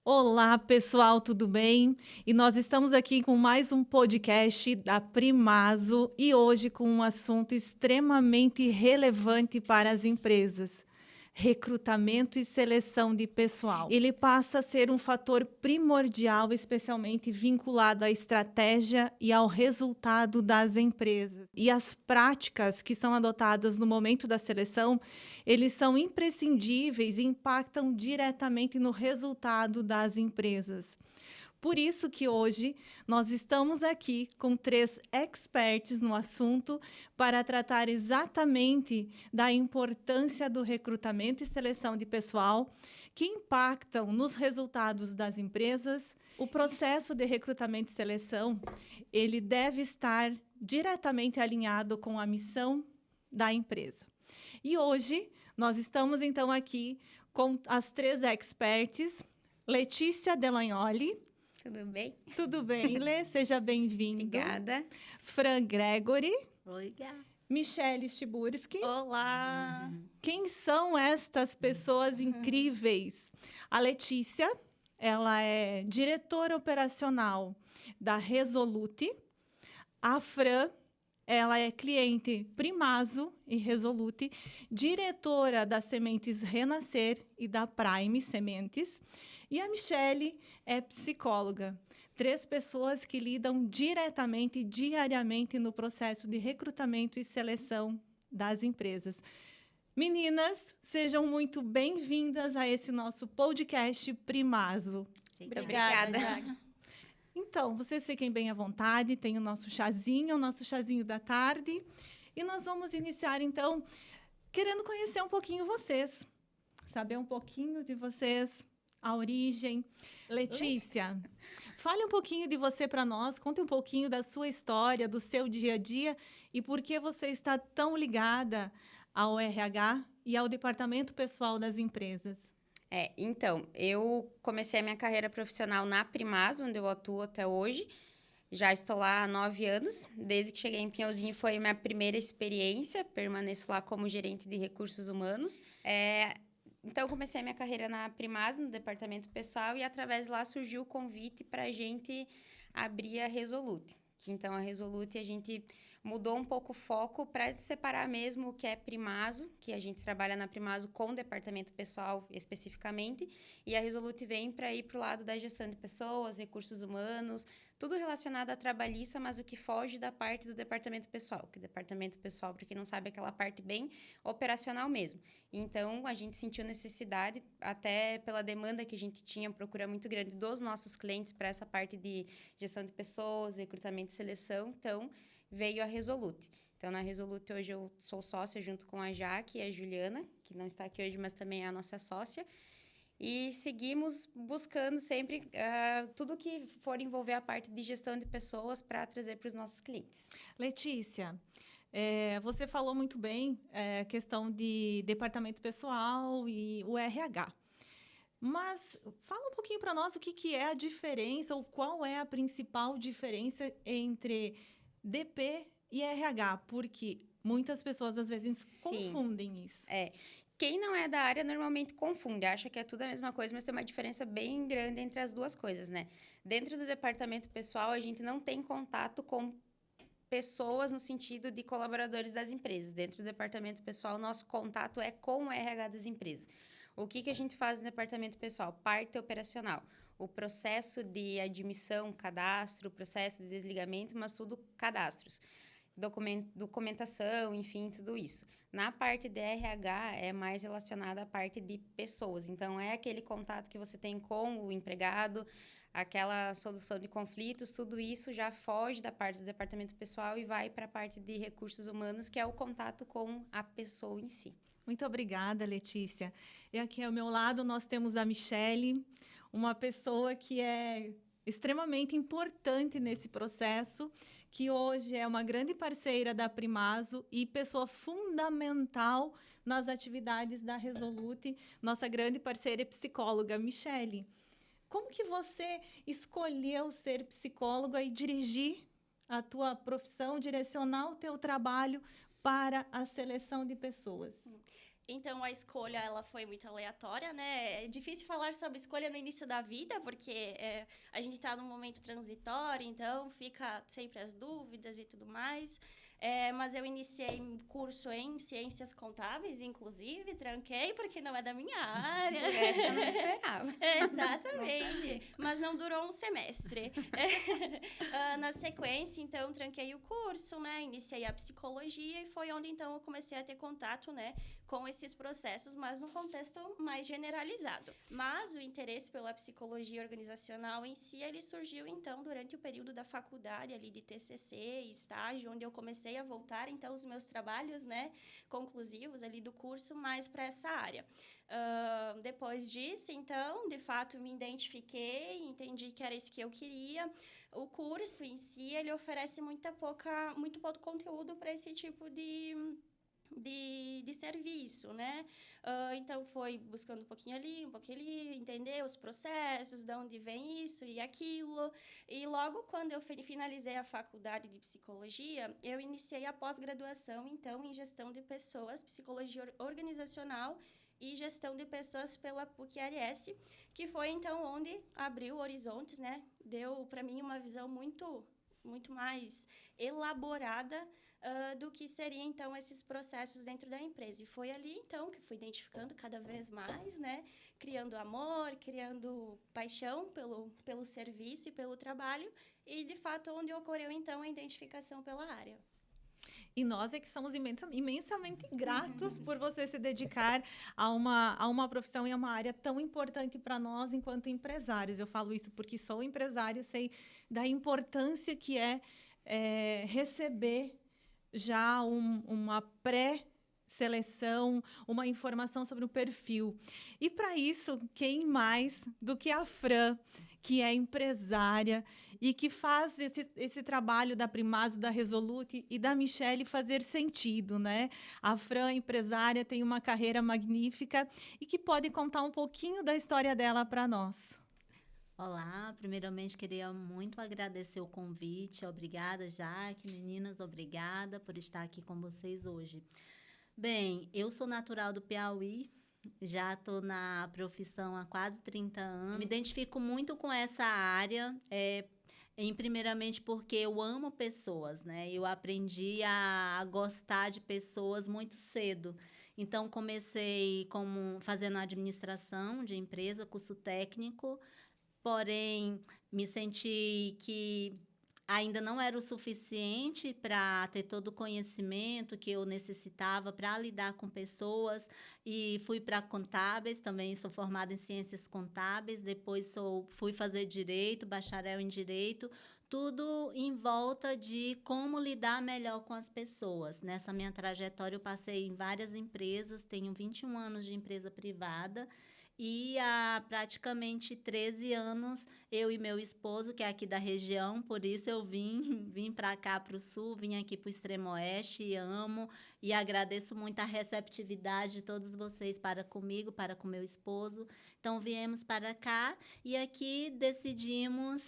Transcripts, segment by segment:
Olá, pessoal, tudo bem? E nós estamos aqui com mais um podcast da Primazo e hoje com um assunto extremamente relevante para as empresas: recrutamento e seleção de pessoal. Ele passa a ser um fator primordial, especialmente vinculado à estratégia e ao resultado das empresas. E as práticas que são adotadas no momento da seleção, eles são imprescindíveis e impactam diretamente no resultado das empresas. Por isso que hoje nós estamos aqui com 3 experts no assunto para tratar exatamente da importância do recrutamento e seleção de pessoal que impactam nos resultados das empresas. O processo de recrutamento e seleção, ele deve estar diretamente alinhado com a missão da empresa. E hoje nós estamos então aqui com as 3 experts. Letícia Delagnoli. Tudo bem? Tudo bem, Lê? Seja bem-vindo. Obrigada. Fran Gregory. Oi, Gá. Michele Stiburski. Olá! Quem são estas pessoas incríveis? A Letícia, ela é diretora operacional da Resolute. A Fran, ela é cliente Primazo e Resolute, diretora das Sementes Renascer e da Prime Sementes. E a Michele é psicóloga. 3 pessoas que lidam diretamente, diariamente no processo de recrutamento e seleção das empresas. Meninas, sejam muito bem-vindas a esse nosso podcast Primazo. Muito obrigada. Então, vocês fiquem bem à vontade, tem o nosso chazinho da tarde. E nós vamos iniciar, então, querendo conhecer um pouquinho vocês, saber um pouquinho de vocês, a origem. Letícia, fale um pouquinho de você para nós, conte um pouquinho da sua história, do seu dia a dia e por que você está tão ligada ao RH e ao departamento pessoal das empresas. Então, eu comecei a minha carreira profissional na Primazo, onde eu atuo até hoje. Já estou lá há 9 anos. Desde que cheguei em Pinhalzinho foi minha primeira experiência. Permaneço lá como gerente de recursos humanos. Então, eu comecei a minha carreira na Primazo, no departamento pessoal, e através de lá surgiu o convite para a gente abrir a Resolute. Então, a Resolute, a gente mudou um pouco o foco para separar mesmo o que é Primazo, que a gente trabalha na Primazo com o departamento pessoal especificamente, e a Resolute vem para ir para o lado da gestão de pessoas, recursos humanos, tudo relacionado a trabalhista, mas o que foge da parte do departamento pessoal, que o departamento pessoal, para quem não sabe, é aquela parte bem operacional mesmo. Então, a gente sentiu necessidade, até pela demanda que a gente tinha, procura muito grande dos nossos clientes para essa parte de gestão de pessoas, recrutamento e seleção, então veio a Resolute. Então, na Resolute, hoje eu sou sócia junto com a Jaque e a Juliana, que não está aqui hoje, mas também é a nossa sócia. E seguimos buscando sempre tudo que for envolver a parte de gestão de pessoas para trazer para os nossos clientes. Letícia, você falou muito bem a questão de departamento pessoal e o RH. Mas fala um pouquinho para nós o que é a diferença ou qual é a principal diferença entre DP e RH, porque muitas pessoas às vezes confundem isso. Quem não é da área normalmente confunde, acha que é tudo a mesma coisa, mas tem uma diferença bem grande entre as duas coisas, né? Dentro do departamento pessoal, a gente não tem contato com pessoas no sentido de colaboradores das empresas. Dentro do departamento pessoal, nosso contato é com o RH das empresas. O que a gente faz no departamento pessoal? Parte operacional. O processo de admissão, cadastro, o processo de desligamento, mas tudo cadastros. Documentação, enfim, tudo isso. Na parte de RH, é mais relacionada à parte de pessoas. Então, é aquele contato que você tem com o empregado, aquela solução de conflitos, tudo isso já foge da parte do departamento pessoal e vai para a parte de recursos humanos, que é o contato com a pessoa em si. Muito obrigada, Letícia. E aqui ao meu lado nós temos a Michele, uma pessoa que é extremamente importante nesse processo, que hoje é uma grande parceira da Primazo e pessoa fundamental nas atividades da Resolute. Nossa grande parceira é psicóloga. Michele, como que você escolheu ser psicóloga e dirigir a tua profissão, direcionar o teu trabalho para a seleção de pessoas? Então, a escolha, ela foi muito aleatória, né? É difícil falar sobre escolha no início da vida, porque a gente está num momento transitório, então fica sempre as dúvidas e tudo mais. Mas eu iniciei um curso em ciências contábeis, inclusive, tranquei, porque não é da minha área. Essa eu não esperava. Exatamente. Mas não durou um semestre. Na sequência, então, tranquei o curso, né? Iniciei a psicologia e foi onde, então, eu comecei a ter contato, né, com esses processos, mas num contexto mais generalizado. Mas o interesse pela psicologia organizacional em si, ele surgiu, então, durante o período da faculdade, ali de TCC e estágio, onde eu comecei a voltar, então, os meus trabalhos, né, conclusivos ali do curso, mais para essa área. Depois disso, então, de fato, me identifiquei, entendi que era isso que eu queria. O curso em si, ele oferece muito pouco conteúdo para esse tipo de serviço, né? Então, foi buscando um pouquinho ali, entender os processos, de onde vem isso e aquilo. E logo quando eu finalizei a faculdade de psicologia, eu iniciei a pós-graduação, então, em gestão de pessoas, psicologia organizacional e gestão de pessoas pela PUC-RS, que foi, então, onde abriu horizontes, né? Deu, para mim, uma visão muito mais elaborada do que seriam, então, esses processos dentro da empresa. E foi ali, então, que fui identificando cada vez mais, né? Criando amor, criando paixão pelo serviço e pelo trabalho. E, de fato, onde ocorreu, então, a identificação pela área. E nós é que somos imensamente gratos por você se dedicar a uma profissão e a uma área tão importante para nós enquanto empresários. Eu falo isso porque sou empresário, sei da importância que é receber já uma pré-seleção, uma informação sobre o perfil. E, para isso, quem mais do que a Fran, que é empresária e que faz esse trabalho da Primazo, da Resolute e da Michele fazer sentido, né? A Fran, empresária, tem uma carreira magnífica e que pode contar um pouquinho da história dela para nós. Olá, primeiramente queria muito agradecer o convite. Obrigada, Jaque, meninas, obrigada por estar aqui com vocês hoje. Bem, eu sou natural do Piauí, já estou na profissão há quase 30 anos. Me identifico muito com essa área, primeiramente porque eu amo pessoas, né? Eu aprendi a gostar de pessoas muito cedo. Então, comecei fazendo administração de empresa, curso técnico, porém, me senti que ainda não era o suficiente para ter todo o conhecimento que eu necessitava para lidar com pessoas e fui para contábeis, também sou formada em ciências contábeis, depois fui fazer direito, bacharel em direito, tudo em volta de como lidar melhor com as pessoas. Nessa minha trajetória eu passei em várias empresas, tenho 21 anos de empresa privada, e há praticamente 13 anos, eu e meu esposo, que é aqui da região, por isso eu vim para cá, para o sul, vim aqui para o Extremo Oeste, e amo e agradeço muito a receptividade de todos vocês para comigo, para com meu esposo. Então, viemos para cá e aqui decidimos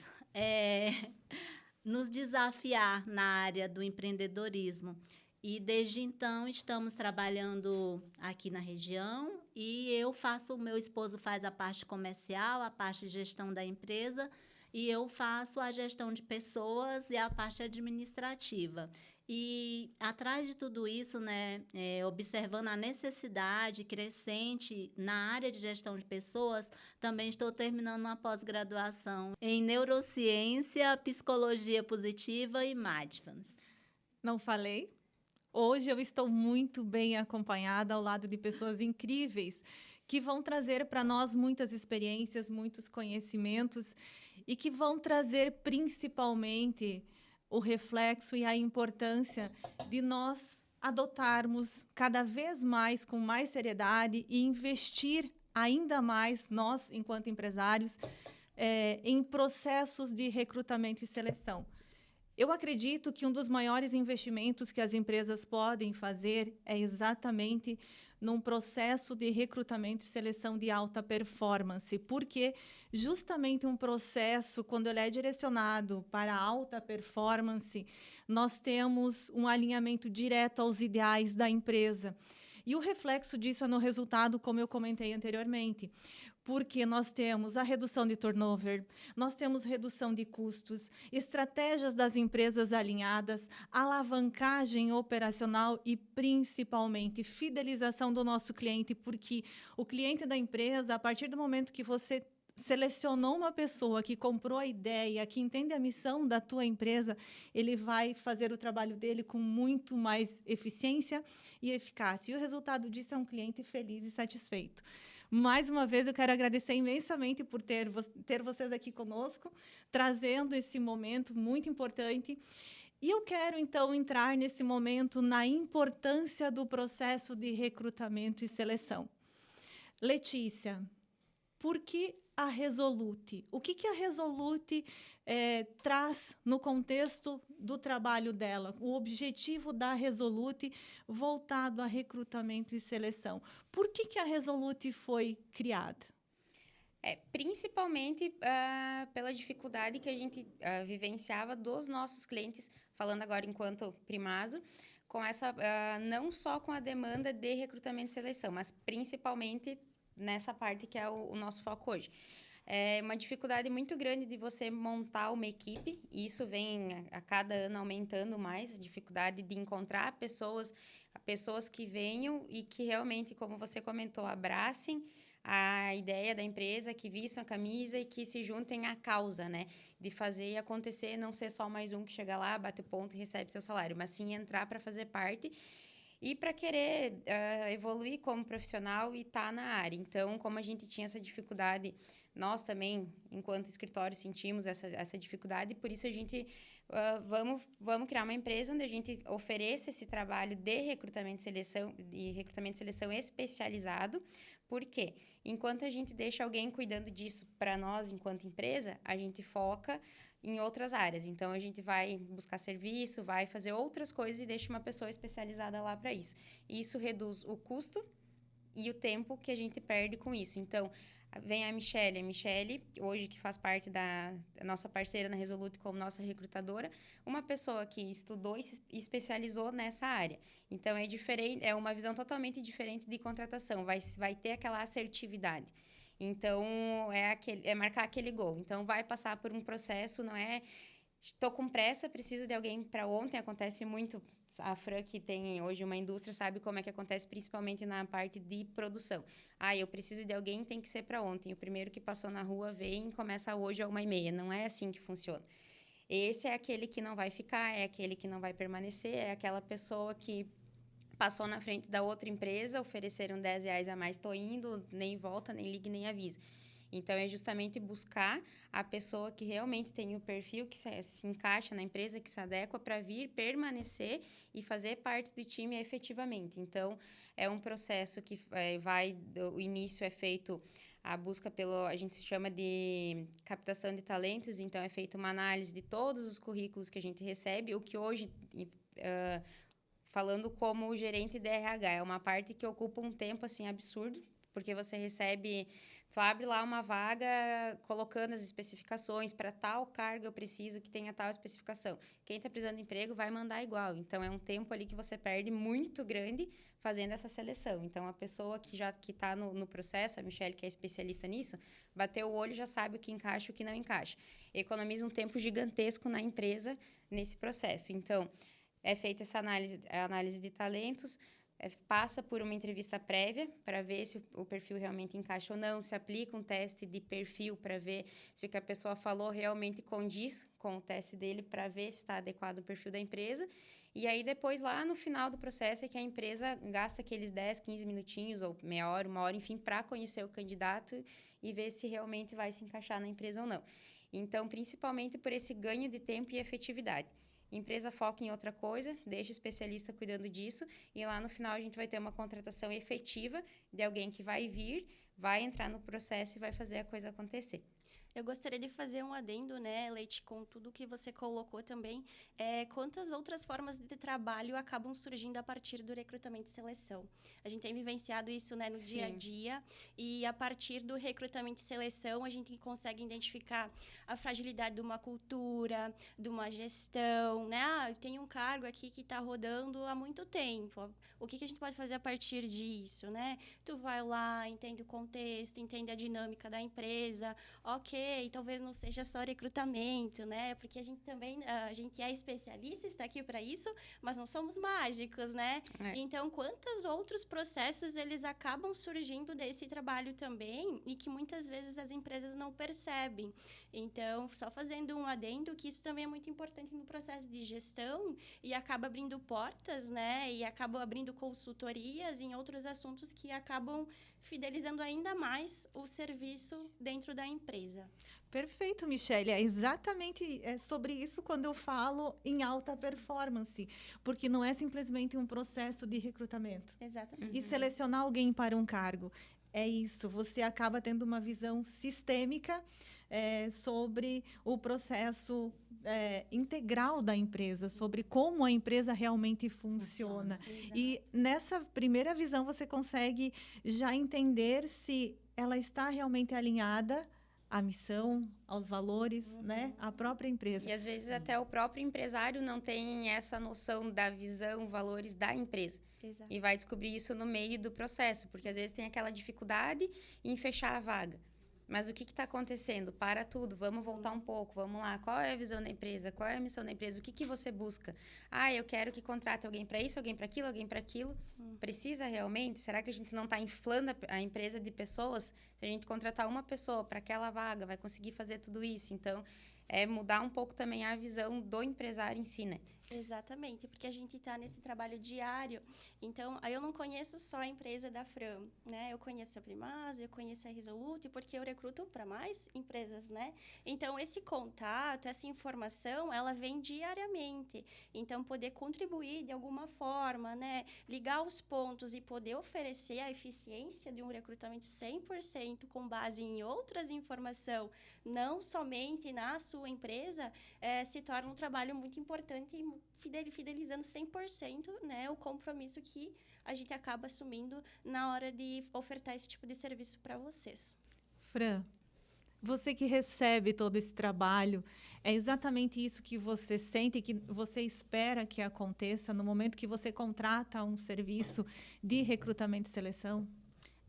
nos desafiar na área do empreendedorismo. E, desde então, estamos trabalhando aqui na região e o meu esposo faz a parte comercial, a parte de gestão da empresa, e eu faço a gestão de pessoas e a parte administrativa. E, atrás de tudo isso, né, observando a necessidade crescente na área de gestão de pessoas, também estou terminando uma pós-graduação em neurociência, psicologia positiva e mindfulness. Não falei? Hoje eu estou muito bem acompanhada ao lado de pessoas incríveis que vão trazer para nós muitas experiências, muitos conhecimentos e que vão trazer principalmente o reflexo e a importância de nós adotarmos cada vez mais, com mais seriedade e investir ainda mais, nós, enquanto empresários, em processos de recrutamento e seleção. Eu acredito que um dos maiores investimentos que as empresas podem fazer é exatamente num processo de recrutamento e seleção de alta performance, porque justamente um processo, quando ele é direcionado para alta performance, nós temos um alinhamento direto aos ideais da empresa. E o reflexo disso é no resultado, como eu comentei anteriormente, porque nós temos a redução de turnover, nós temos redução de custos, estratégias das empresas alinhadas, alavancagem operacional e, principalmente, fidelização do nosso cliente, porque o cliente da empresa, a partir do momento que você selecionou uma pessoa que comprou a ideia, que entende a missão da tua empresa, ele vai fazer o trabalho dele com muito mais eficiência e eficácia. E o resultado disso é um cliente feliz e satisfeito. Mais uma vez, eu quero agradecer imensamente por ter vocês aqui conosco, trazendo esse momento muito importante. E eu quero, então, entrar nesse momento na importância do processo de recrutamento e seleção. Letícia, por que a Resolute? O que a Resolute traz no contexto do trabalho dela? O objetivo da Resolute voltado a recrutamento e seleção. Por que a Resolute foi criada? Principalmente pela dificuldade que a gente vivenciava dos nossos clientes, falando agora enquanto Primazo, com essa, não só com a demanda de recrutamento e seleção, mas principalmente nessa parte que é o nosso foco hoje. É uma dificuldade muito grande de você montar uma equipe, e isso vem a cada ano aumentando mais, a dificuldade de encontrar pessoas que venham e que realmente, como você comentou, abracem a ideia da empresa, que vistam a camisa e que se juntem à causa, né? De fazer acontecer, não ser só mais um que chega lá, bate o ponto e recebe seu salário, mas sim entrar para fazer parte e para querer evoluir como profissional e estar na área. Então, como a gente tinha essa dificuldade, nós também, enquanto escritório, sentimos essa dificuldade, por isso a gente vamos criar uma empresa onde a gente ofereça esse trabalho de recrutamento e seleção especializado. Por quê? Enquanto a gente deixa alguém cuidando disso para nós, enquanto empresa, a gente foca em outras áreas. Então, a gente vai buscar serviço, vai fazer outras coisas e deixa uma pessoa especializada lá para isso. E isso reduz o custo e o tempo que a gente perde com isso. Então, vem a Michele. A Michele, hoje, que faz parte da nossa parceira na Resolute como nossa recrutadora, uma pessoa que estudou e se especializou nessa área. Então, é diferente, é uma visão totalmente diferente de contratação. Vai ter aquela assertividade. Então, é marcar aquele gol. Então, vai passar por um processo, não é... Estou com pressa, preciso de alguém para ontem. Acontece muito. A Fran, que tem hoje uma indústria, sabe como é que acontece, principalmente na parte de produção. Eu preciso de alguém, tem que ser para ontem. O primeiro que passou na rua vem e começa hoje às 1h30. Não é assim que funciona. Esse é aquele que não vai ficar, é aquele que não vai permanecer, é aquela pessoa que passou na frente da outra empresa, ofereceram R$10 a mais, estou indo, nem volta, nem liga, nem avisa. Então, é justamente buscar a pessoa que realmente tem o perfil, que se encaixa na empresa, que se adequa para vir, permanecer e fazer parte do time efetivamente. Então, é um processo que o início é feito a busca a gente chama de captação de talentos, então é feita uma análise de todos os currículos que a gente recebe, o que hoje... falando como gerente de RH, é uma parte que ocupa um tempo, assim, absurdo, porque você recebe... Tu abre lá uma vaga colocando as especificações, para tal cargo eu preciso que tenha tal especificação. Quem está precisando de emprego vai mandar igual. Então, é um tempo ali que você perde muito grande fazendo essa seleção. Então, a pessoa que está no processo, a Michele, que é especialista nisso, bateu o olho, já sabe o que encaixa e o que não encaixa. Economiza um tempo gigantesco na empresa nesse processo. Então, é feita essa análise de talentos, passa por uma entrevista prévia para ver se o perfil realmente encaixa ou não, se aplica um teste de perfil para ver se o que a pessoa falou realmente condiz com o teste dele, para ver se está adequado ao perfil da empresa. E aí, depois, lá no final do processo, é que a empresa gasta aqueles 10, 15 minutinhos, ou meia hora, 1 hora, enfim, para conhecer o candidato e ver se realmente vai se encaixar na empresa ou não. Então, principalmente por esse ganho de tempo e efetividade. Empresa foca em outra coisa, deixa o especialista cuidando disso, e lá no final a gente vai ter uma contratação efetiva de alguém que vai vir, vai entrar no processo e vai fazer a coisa acontecer. Eu gostaria de fazer um adendo, né, Leite, com tudo que você colocou também. Quantas outras formas de trabalho acabam surgindo a partir do recrutamento e seleção? A gente tem vivenciado isso, né, no dia a dia. E a partir do recrutamento e seleção, a gente consegue identificar a fragilidade de uma cultura, de uma gestão, né? Tem um cargo aqui que está rodando há muito tempo. O que a gente pode fazer a partir disso, né? Tu vai lá, entende o contexto, entende a dinâmica da empresa. Ok, talvez não seja só recrutamento, né? Porque a gente também, a gente é especialista, está aqui para isso, mas não somos mágicos, né? Então, quantos outros processos eles acabam surgindo desse trabalho também e que muitas vezes as empresas não percebem. Então, só fazendo um adendo, que isso também é muito importante no processo de gestão e acaba abrindo portas, né? E acaba abrindo consultorias em outros assuntos que acabam fidelizando ainda mais o serviço dentro da empresa. Perfeito, Michele. É exatamente sobre isso quando eu falo em alta performance, porque não é simplesmente um processo de recrutamento. Exatamente. E selecionar alguém para um cargo. É isso, você acaba tendo uma visão sistêmica sobre o processo integral da empresa, sobre como a empresa realmente funciona. E nessa primeira visão você consegue já entender se ela está realmente alinhada à missão, aos valores, né? À própria empresa. E às vezes até o próprio empresário não tem essa noção da visão, valores da empresa. Exato. E vai descobrir isso no meio do processo, porque às vezes tem aquela dificuldade em fechar a vaga. Mas o que está acontecendo? Para tudo, vamos voltar um pouco, vamos lá. Qual é a visão da empresa? Qual é a missão da empresa? O que você busca? Eu quero que contrate alguém para isso, alguém para aquilo, alguém para aquilo. Precisa realmente? Será que a gente não está inflando a empresa de pessoas? Se a gente contratar uma pessoa para aquela vaga, vai conseguir fazer tudo isso? Então, é mudar um pouco também a visão do empresário em si, né? Exatamente, porque a gente está nesse trabalho diário. Então, eu não conheço só a empresa da Fram, né? Eu conheço a Primaz, eu conheço a Resolute, porque eu recruto para mais empresas, né? Então, esse contato, essa informação, ela vem diariamente. Então, poder contribuir de alguma forma, né? Ligar os pontos e poder oferecer a eficiência de um recrutamento 100% com base em outras informações, não somente na sua empresa, se torna um trabalho muito importante e fidelizando 100%, né, o compromisso que a gente acaba assumindo na hora de ofertar esse tipo de serviço para vocês. Fran, você que recebe todo esse trabalho, é exatamente isso que você sente, que você espera que aconteça no momento que você contrata um serviço de recrutamento e seleção?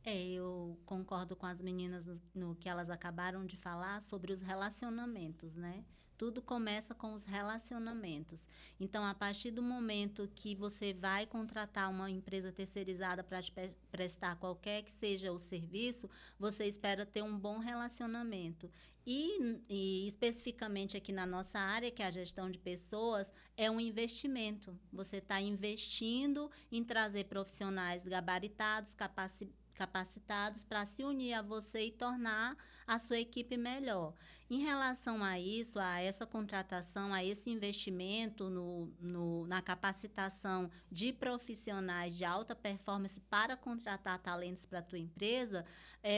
Eu concordo com as meninas no que elas acabaram de falar sobre os relacionamentos, né? Tudo começa com os relacionamentos. Então, a partir do momento que você vai contratar uma empresa terceirizada para te prestar qualquer que seja o serviço, você espera ter um bom relacionamento. E especificamente aqui na nossa área, que é a gestão de pessoas, é um investimento. Você está investindo em trazer profissionais gabaritados, capacitados para se unir a você e tornar a sua equipe melhor. Em relação a isso, a essa contratação, a esse investimento na capacitação de profissionais de alta performance para contratar talentos para a tua empresa,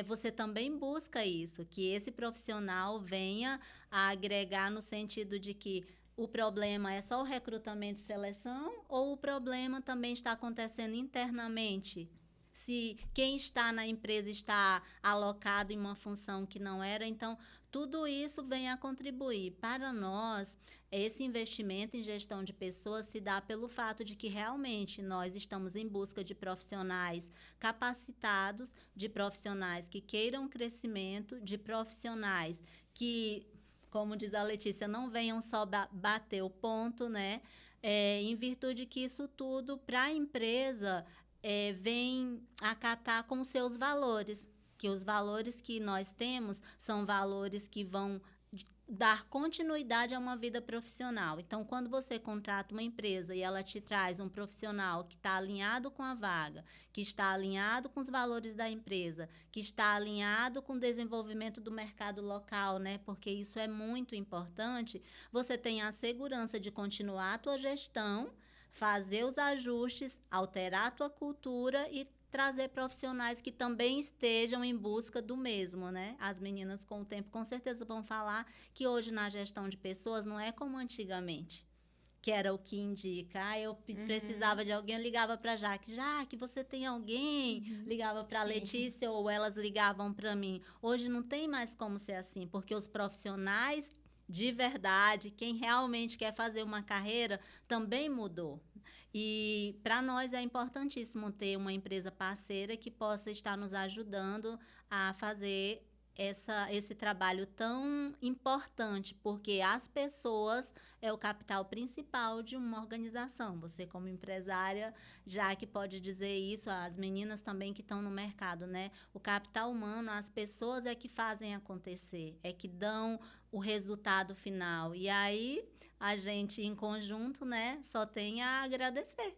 você também busca isso, que esse profissional venha a agregar no sentido de que o problema é só o recrutamento e seleção ou o problema também está acontecendo internamente? Se quem está na empresa está alocado em uma função que não era, então tudo isso vem a contribuir. Para nós, esse investimento em gestão de pessoas se dá pelo fato de que realmente nós estamos em busca de profissionais capacitados, de profissionais que queiram crescimento, de profissionais que, como diz a Letícia, não venham só bater o ponto, né? Em virtude que isso tudo, para a empresa, vem acatar com seus valores, que os valores que nós temos são valores que vão dar continuidade a uma vida profissional. Então, quando você contrata uma empresa e ela te traz um profissional que está alinhado com a vaga, que está alinhado com os valores da empresa, que está alinhado com o desenvolvimento do mercado local, né? Porque isso é muito importante, você tem a segurança de continuar a tua gestão, fazer os ajustes, alterar a tua cultura e trazer profissionais que também estejam em busca do mesmo, né? As meninas, com o tempo, com certeza vão falar que hoje na gestão de pessoas não é como antigamente, que era o que indica. Eu precisava de alguém, eu ligava para Jaque, você tem alguém? Ligava para Letícia ou elas ligavam para mim. Hoje não tem mais como ser assim, porque os profissionais de verdade, quem realmente quer fazer uma carreira, também mudou. E para nós é importantíssimo ter uma empresa parceira que possa estar nos ajudando a fazer esse trabalho tão importante, porque as pessoas é o capital principal de uma organização. Você, como empresária, já que pode dizer isso, as meninas também que estão no mercado, né? O capital humano, as pessoas é que fazem acontecer, é que dão o resultado final. E aí, a gente, em conjunto, né, só tem a agradecer.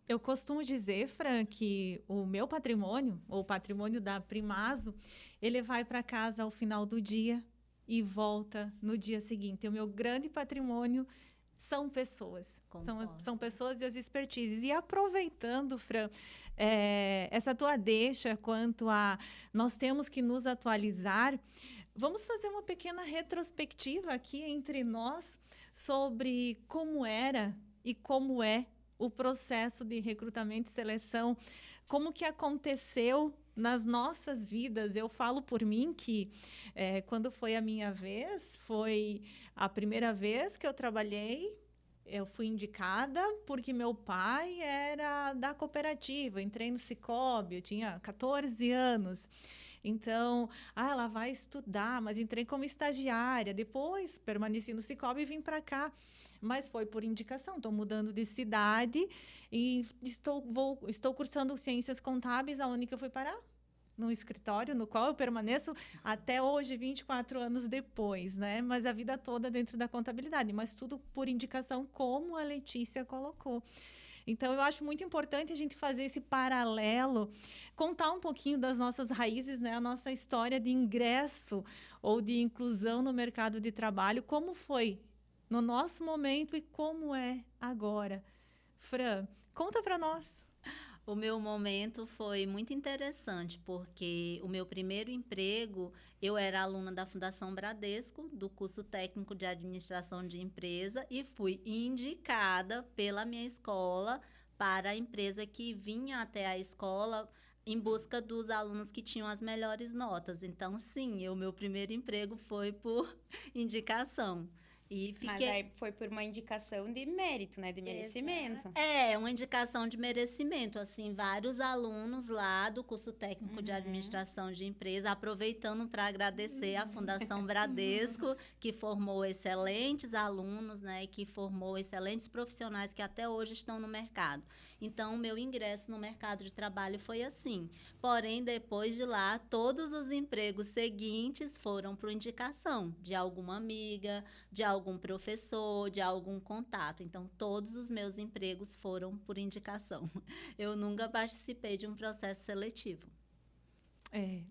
Eu costumo dizer, Fran, que o meu patrimônio, ou o patrimônio da Primazo, ele vai para casa ao final do dia e volta no dia seguinte. O meu grande patrimônio são pessoas. São pessoas e as expertises. E aproveitando, Fran, essa tua deixa quanto a nós temos que nos atualizar, vamos fazer uma pequena retrospectiva aqui entre nós sobre como era e como é o processo de recrutamento e seleção, como que aconteceu nas nossas vidas. Eu falo por mim que quando foi a minha vez, foi a primeira vez que eu trabalhei, eu fui indicada porque meu pai era da cooperativa, entrei no Sicoob, eu tinha 14 anos. Então, ela vai estudar, mas entrei como estagiária, depois permaneci no Sicoob e vim para cá. Mas foi por indicação, estou mudando de cidade e estou cursando Ciências Contábeis, aonde que eu fui parar? No escritório, no qual eu permaneço até hoje, 24 anos depois, né? Mas a vida toda dentro da contabilidade, mas tudo por indicação, como a Letícia colocou. Então, eu acho muito importante a gente fazer esse paralelo, contar um pouquinho das nossas raízes, né? A nossa história de ingresso ou de inclusão no mercado de trabalho, como foi no nosso momento e como é agora. Fran, conta para nós. O meu momento foi muito interessante, porque o meu primeiro emprego, eu era aluna da Fundação Bradesco, do curso técnico de administração de empresa, e fui indicada pela minha escola para a empresa que vinha até a escola em busca dos alunos que tinham as melhores notas. Então, sim, o meu primeiro emprego foi por indicação. E fiquei... Mas aí foi por uma indicação de mérito, né? De merecimento. Uma indicação de merecimento. Assim, vários alunos lá do curso técnico de administração de empresa, aproveitando para agradecer à Fundação Bradesco, que formou excelentes alunos, né? E que formou excelentes profissionais que até hoje estão no mercado. Então, o meu ingresso no mercado de trabalho foi assim. Porém, depois de lá, todos os empregos seguintes foram por indicação de alguma amiga, de algum professor, de algum contato. Então, todos os meus empregos foram por indicação. Eu nunca participei de um processo seletivo.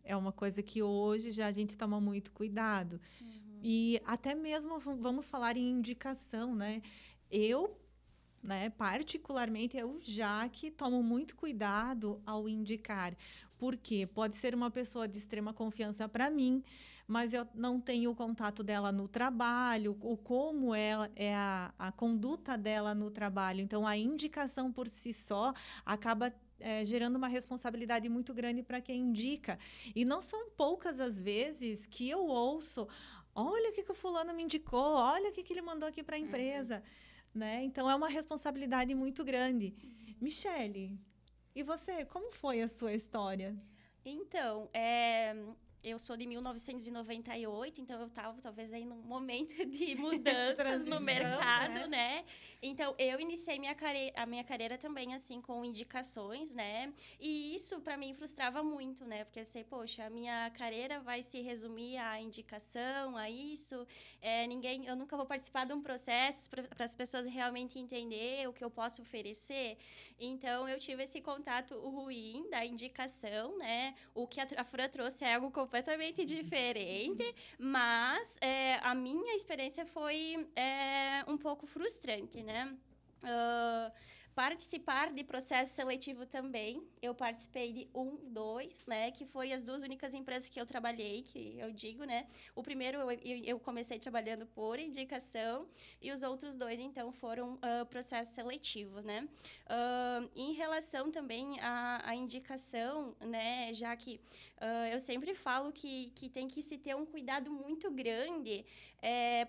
É uma coisa que hoje já a gente toma muito cuidado. E até mesmo vamos falar em indicação, né? Particularmente, eu já que tomo muito cuidado ao indicar. Porque pode ser uma pessoa de extrema confiança para mim, mas eu não tenho o contato dela no trabalho, ou como ela é a conduta dela no trabalho. Então, a indicação por si só acaba gerando uma responsabilidade muito grande para quem indica. E não são poucas as vezes que eu ouço, olha o que o fulano me indicou, olha o que ele mandou aqui para a empresa. Né? Então, é uma responsabilidade muito grande. Michele, e você, como foi a sua história? Então, eu sou de 1998, então eu estava talvez aí num momento de mudanças no mercado, né? Então, eu iniciei a minha carreira também, assim, com indicações, né? E isso, para mim, frustrava muito, né? Porque eu sei, poxa, a minha carreira vai se resumir à indicação, a isso. Eu nunca vou participar de um processo para as pessoas realmente entender o que eu posso oferecer. Então, eu tive esse contato ruim da indicação, né? O que a Fran trouxe é algo completamente diferente, mas a minha experiência foi um pouco frustrante, né? Participar de processo seletivo também. Eu participei de 1, 2, né? Que foi as 2 únicas empresas que eu trabalhei, que eu digo, né? O primeiro eu comecei trabalhando por indicação e os outros 2, então, foram processos seletivos, né? Em relação também à indicação, né? Já que eu sempre falo que tem que se ter um cuidado muito grande,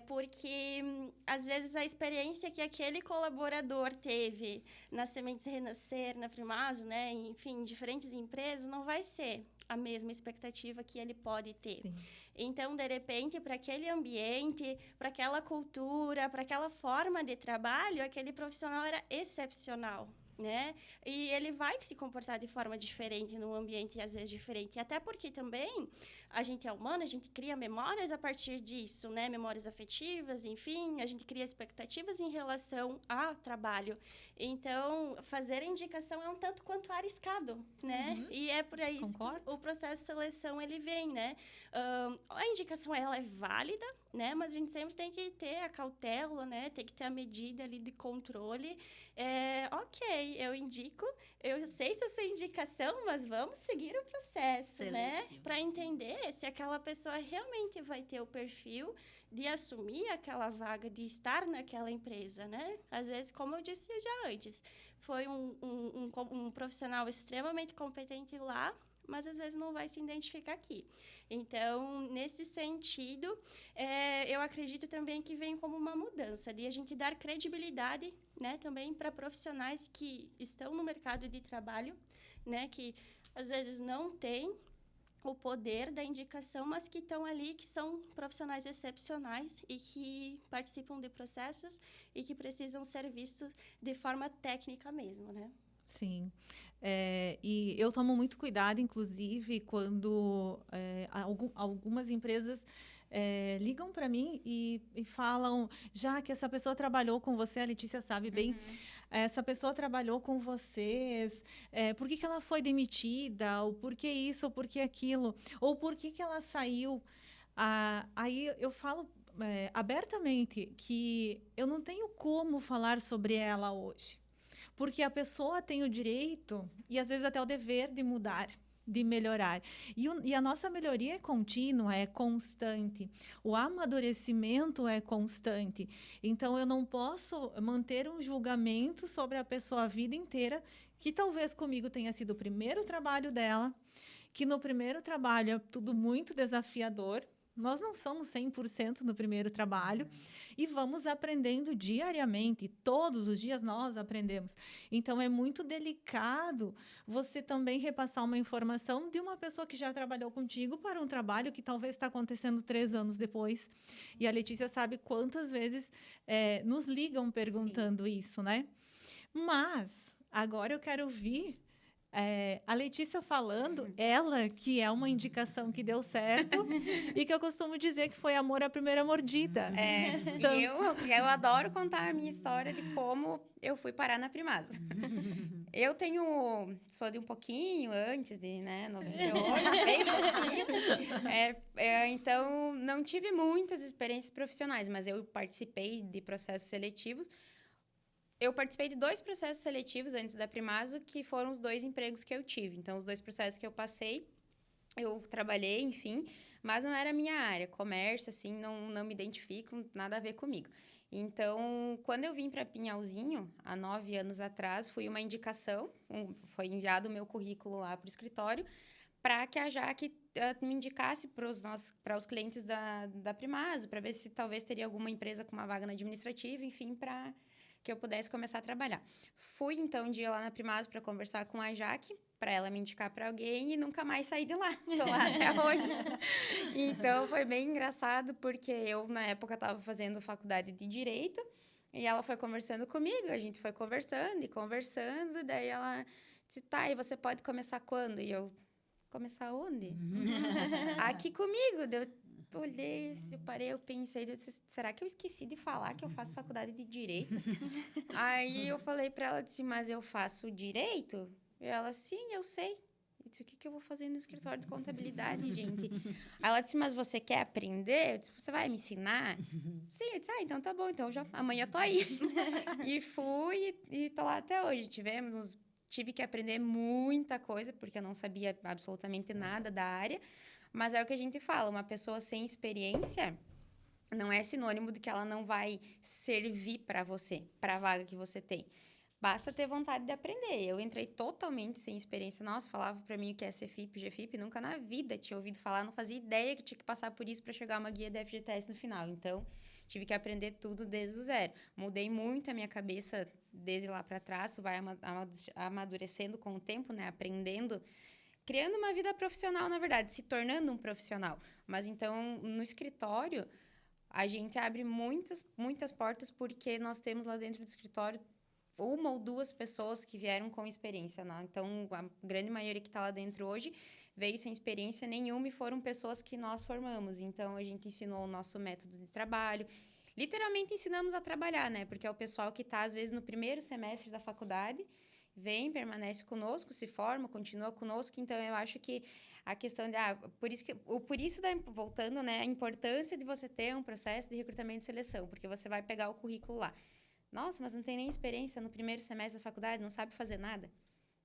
porque, às vezes, a experiência que aquele colaborador teve na Sementes Renascer, na Primazo, né, enfim, diferentes empresas, não vai ser a mesma expectativa que ele pode ter. Sim. Então, de repente, para aquele ambiente, para aquela cultura, para aquela forma de trabalho, aquele profissional era excepcional, né? E ele vai se comportar de forma diferente num ambiente, às vezes, diferente. Até porque também a gente é humano, a gente cria memórias a partir disso, né? Memórias afetivas, enfim, a gente cria expectativas em relação ao trabalho. Então, fazer a indicação é um tanto quanto arriscado, né? E é por aí que o processo de seleção, ele vem, né? A indicação, ela é válida, né? Mas a gente sempre tem que ter a cautela, né? Tem que ter a medida ali de controle. Ok, eu indico, eu sei se é sua indicação, mas vamos seguir o processo, seletivo, né? Para entender se aquela pessoa realmente vai ter o perfil de assumir aquela vaga, de estar naquela empresa, né? Às vezes, como eu disse já antes, foi um profissional extremamente competente lá, mas às vezes não vai se identificar aqui. Então, nesse sentido, eu acredito também que vem como uma mudança, de a gente dar credibilidade, né, também para profissionais que estão no mercado de trabalho, né, que às vezes não têm o poder da indicação, mas que estão ali, que são profissionais excepcionais e que participam de processos e que precisam ser vistos de forma técnica mesmo, né? Sim. E eu tomo muito cuidado, inclusive, quando algumas empresas ligam para mim e falam, já que essa pessoa trabalhou com você, a Letícia sabe bem, essa pessoa trabalhou com vocês, por que ela foi demitida, ou por que isso, ou por que aquilo, ou por que ela saiu. Aí eu falo abertamente que eu não tenho como falar sobre ela hoje. Porque a pessoa tem o direito e, às vezes, até o dever de mudar, de melhorar. E a nossa melhoria é contínua, é constante. O amadurecimento é constante. Então, eu não posso manter um julgamento sobre a pessoa a vida inteira, que talvez comigo tenha sido o primeiro trabalho dela, que no primeiro trabalho é tudo muito desafiador. Nós não somos 100% no primeiro trabalho e vamos aprendendo diariamente. Todos os dias nós aprendemos. Então, é muito delicado você também repassar uma informação de uma pessoa que já trabalhou contigo para um trabalho que talvez está acontecendo 3 anos depois. E a Letícia sabe quantas vezes nos ligam perguntando isso, né? Mas, agora eu quero ouvir a Letícia falando, ela que é uma indicação que deu certo e que eu costumo dizer que foi amor à primeira mordida. E eu adoro contar a minha história de como eu fui parar na Primazo. Eu sou de um pouquinho antes de, 98, bem pouquinho. Então, não tive muitas experiências profissionais, mas eu participei de processos seletivos. Eu participei de 2 processos seletivos antes da Primazo, que foram os 2 empregos que eu tive. Então, os 2 processos que eu passei, eu trabalhei, enfim, mas não era a minha área. Comércio, assim, não me identifico, nada a ver comigo. Então, quando eu vim para Pinhalzinho, há 9 anos atrás, fui uma indicação, foi enviado o meu currículo lá para o escritório, para que a Jaque me indicasse para os clientes da Primazo, para ver se talvez teria alguma empresa com uma vaga na administrativa, enfim, para que eu pudesse começar a trabalhar. Fui, então, um dia lá na Primazo para conversar com a Jaque, para ela me indicar para alguém e nunca mais saí de lá. Estou lá até hoje. Então, foi bem engraçado, porque eu, na época, estava fazendo faculdade de Direito e ela foi conversando comigo, a gente foi conversando, daí ela disse, tá, e você pode começar quando? E eu, começar onde? Aqui comigo, eu olhei, eu parei, eu pensei, eu disse, será que eu esqueci de falar que eu faço faculdade de Direito? Aí eu falei para ela, disse, mas eu faço Direito? E ela, sim, eu sei. Eu disse, o que eu vou fazer no escritório de contabilidade, gente? Aí ela disse, mas você quer aprender? Eu disse, você vai me ensinar? Sim, eu disse, então tá bom, então amanhã eu tô aí. E fui e tô lá até hoje. Tive que aprender muita coisa, porque eu não sabia absolutamente nada da área. Mas é o que a gente fala, uma pessoa sem experiência não é sinônimo de que ela não vai servir para você, para a vaga que você tem. Basta ter vontade de aprender. Eu entrei totalmente sem experiência. Nossa, falava para mim o que é CFIP, GFIP, nunca na vida tinha ouvido falar, não fazia ideia que tinha que passar por isso para chegar a uma guia de FGTS no final. Então, tive que aprender tudo desde o zero. Mudei muito a minha cabeça desde lá para trás, vai amadurecendo com o tempo, né? Aprendendo, criando uma vida profissional, na verdade, se tornando um profissional. Mas então, no escritório, a gente abre muitas portas porque nós temos lá dentro do escritório uma ou duas pessoas que vieram com experiência, né? Então, a grande maioria que está lá dentro hoje veio sem experiência nenhuma e foram pessoas que nós formamos. Então, a gente ensinou o nosso método de trabalho. Literalmente, ensinamos a trabalhar, né? Porque é o pessoal que está, às vezes, no primeiro semestre da faculdade, vem, permanece conosco, se forma, continua conosco. Então, eu acho que a questão de... voltando, né? A importância de você ter um processo de recrutamento e seleção, porque você vai pegar o currículo lá. Nossa, mas não tem nem experiência no primeiro semestre da faculdade, não sabe fazer nada.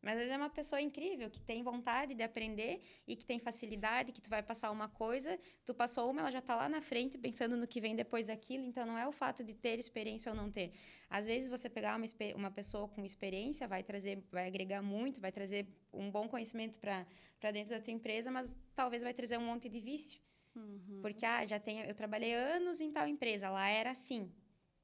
Mas às vezes é uma pessoa incrível, que tem vontade de aprender e que tem facilidade, que tu vai passar uma coisa, tu passou uma, ela já está lá na frente pensando no que vem depois daquilo. Então, não é o fato de ter experiência ou não ter. Às vezes, você pegar uma pessoa com experiência vai agregar muito, vai trazer um bom conhecimento para dentro da tua empresa, mas talvez vai trazer um monte de vício. Uhum. Porque, eu trabalhei anos em tal empresa, lá era assim.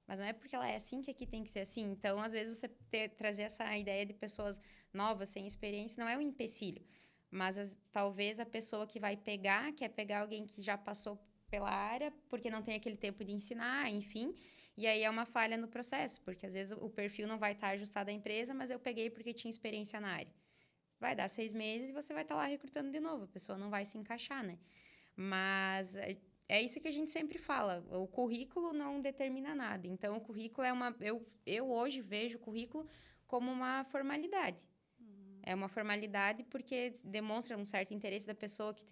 Mas não é porque ela é assim que aqui tem que ser assim. Então, às vezes, você trazer essa ideia de pessoas novas, sem experiência, não é um empecilho. Mas talvez a pessoa que vai pegar, quer pegar alguém que já passou pela área, porque não tem aquele tempo de ensinar, enfim. E aí é uma falha no processo, porque às vezes o perfil não vai estar ajustado à empresa, mas eu peguei porque tinha experiência na área. Vai dar 6 meses e você vai estar lá recrutando de novo. A pessoa não vai se encaixar, né? Mas... é isso que a gente sempre fala, o currículo não determina nada. Então, o currículo é eu hoje vejo o currículo como uma formalidade. É uma formalidade porque demonstra um certo interesse da pessoa que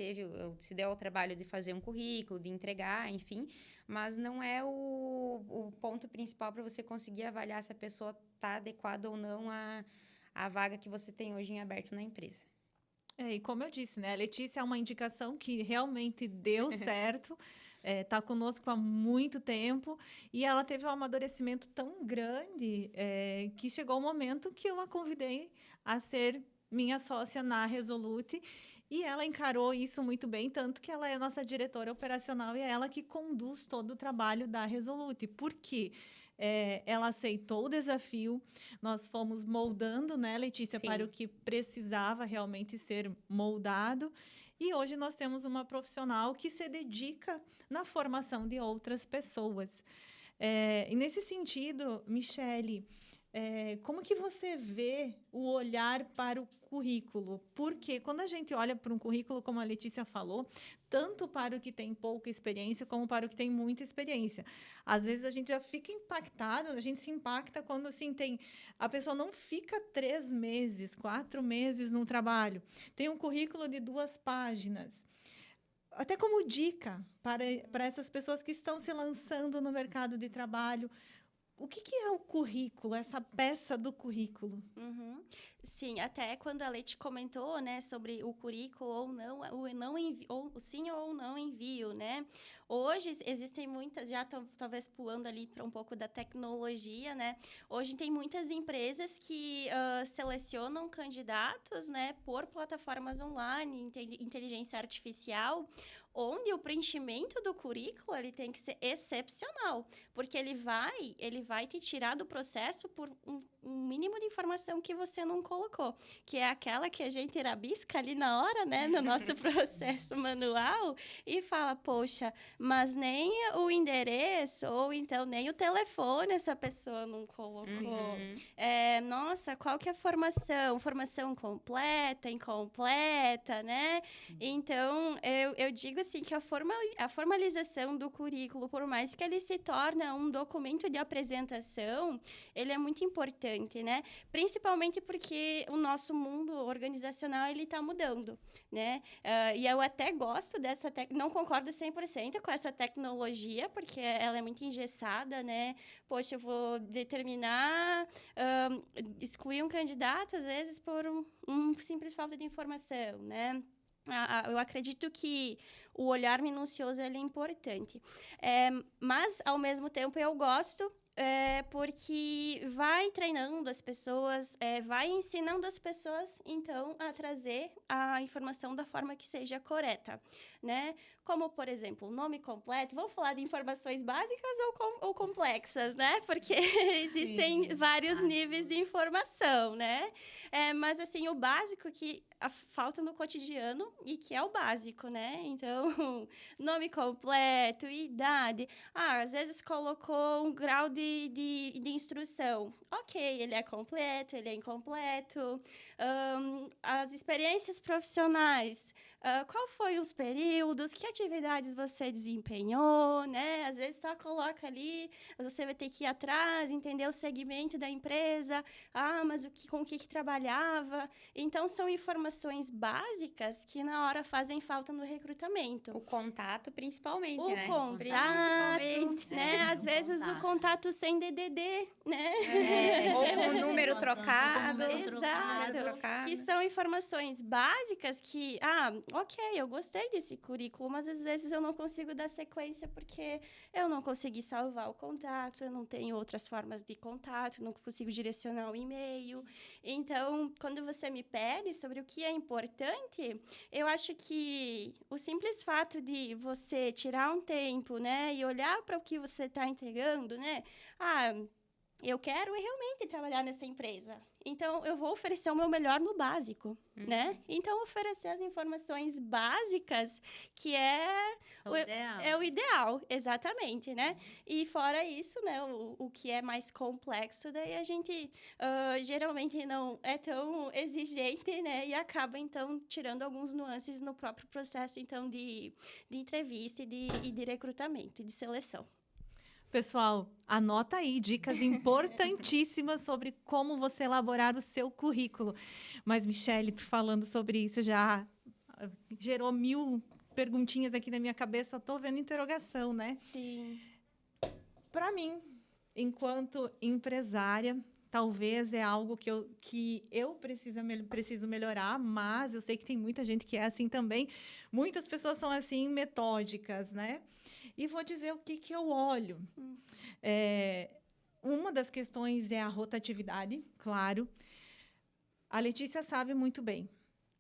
se deu ao trabalho de fazer um currículo, de entregar, enfim. Mas não é o ponto principal para você conseguir avaliar se a pessoa está adequada ou não à vaga que você tem hoje em aberto na empresa. E como eu disse, né? A Letícia é uma indicação que realmente deu certo, está conosco há muito tempo, e ela teve um amadurecimento tão grande que chegou o momento que eu a convidei a ser minha sócia na Resolute, e ela encarou isso muito bem, tanto que ela é nossa diretora operacional e é ela que conduz todo o trabalho da Resolute. Por quê? Ela aceitou o desafio, nós fomos moldando, né, Letícia, Sim. para o que precisava realmente ser moldado, e hoje nós temos uma profissional que se dedica na formação de outras pessoas. E nesse sentido, Michele, como que você vê o olhar para o currículo? Porque quando a gente olha para um currículo, como a Letícia falou, tanto para o que tem pouca experiência, como para o que tem muita experiência. Às vezes, a gente já fica impactado, a gente se impacta quando, assim, a pessoa não fica 3 meses, 4 meses no trabalho. Tem um currículo de 2 páginas. Até como dica para essas pessoas que estão se lançando no mercado de trabalho, o que é o currículo, essa peça do currículo? Uhum. Sim, até quando a Leti comentou, né, sobre o currículo ou não, ou sim ou não envio, né? Hoje existem muitas, já talvez pulando ali para um pouco da tecnologia, né? Hoje tem muitas empresas que selecionam candidatos, né, por plataformas online, inteligência artificial, onde o preenchimento do currículo ele tem que ser excepcional, porque ele vai te tirar do processo por um mínimo de informação que você não colocou, que é aquela que a gente rabisca ali na hora, né, no nosso processo manual, e fala, poxa, mas nem o endereço, ou então nem o telefone essa pessoa não colocou. Nossa, qual que é a formação? Formação completa, incompleta, né? Sim. Então, eu digo assim que a formalização do currículo, por mais que ele se torne um documento de apresentação, ele é muito importante. importante, né? Principalmente porque o nosso mundo organizacional, ele está mudando, né? E eu até gosto dessa... Não concordo 100% com essa tecnologia, porque ela é muito engessada, né? Poxa, eu vou determinar... excluir um candidato, às vezes, por um simples falta de informação, né? Eu acredito que o olhar minucioso ele é importante. Mas, ao mesmo tempo, eu gosto porque vai treinando as pessoas, vai ensinando as pessoas, então, a trazer a informação da forma que seja correta, né? Como, por exemplo, nome completo. Vamos falar de informações básicas ou complexas, né? Porque existem vários níveis de informação, né? Mas, assim, o básico que falta no cotidiano e que é o básico, né? Então, nome completo, idade. Às vezes colocou um grau de instrução. Ok, ele é completo, ele é incompleto. As experiências profissionais. Qual foi os períodos? Que atividades você desempenhou, né? Às vezes só coloca ali, você vai ter que ir atrás, entender o segmento da empresa. Mas com o que trabalhava? Então, são informações básicas que na hora fazem falta no recrutamento. O contato, principalmente, o né? Contato, né? Às vezes o contato sem DDD, né? Ou com o número trocado. Exato. Que são informações básicas que, ok, eu gostei desse currículo, mas às vezes eu não consigo dar sequência porque eu não consegui salvar o contato, eu não tenho outras formas de contato, não consigo direcionar o e-mail. Então, quando você me pede sobre o que é importante, eu acho que o simples fato de você tirar um tempo, né, e olhar para o que você está entregando, né, eu quero realmente trabalhar nessa empresa. Então, eu vou oferecer o meu melhor no básico, né? Então, oferecer as informações básicas, que é o ideal, exatamente, né? E fora isso, né, o que é mais complexo, daí a gente geralmente não é tão exigente, né? E acaba, então, tirando alguns nuances no próprio processo, então, de entrevista e de recrutamento e de seleção. Pessoal, anota aí dicas importantíssimas sobre como você elaborar o seu currículo. Mas, Michele, tu falando sobre isso já gerou 1000 perguntinhas aqui na minha cabeça. Estou vendo interrogação, né? Sim. Para mim, enquanto empresária, talvez é algo que eu preciso melhorar, mas eu sei que tem muita gente que é assim também. Muitas pessoas são assim, metódicas, né? E vou dizer o que eu olho. Uma das questões é a rotatividade, claro. A Letícia sabe muito bem.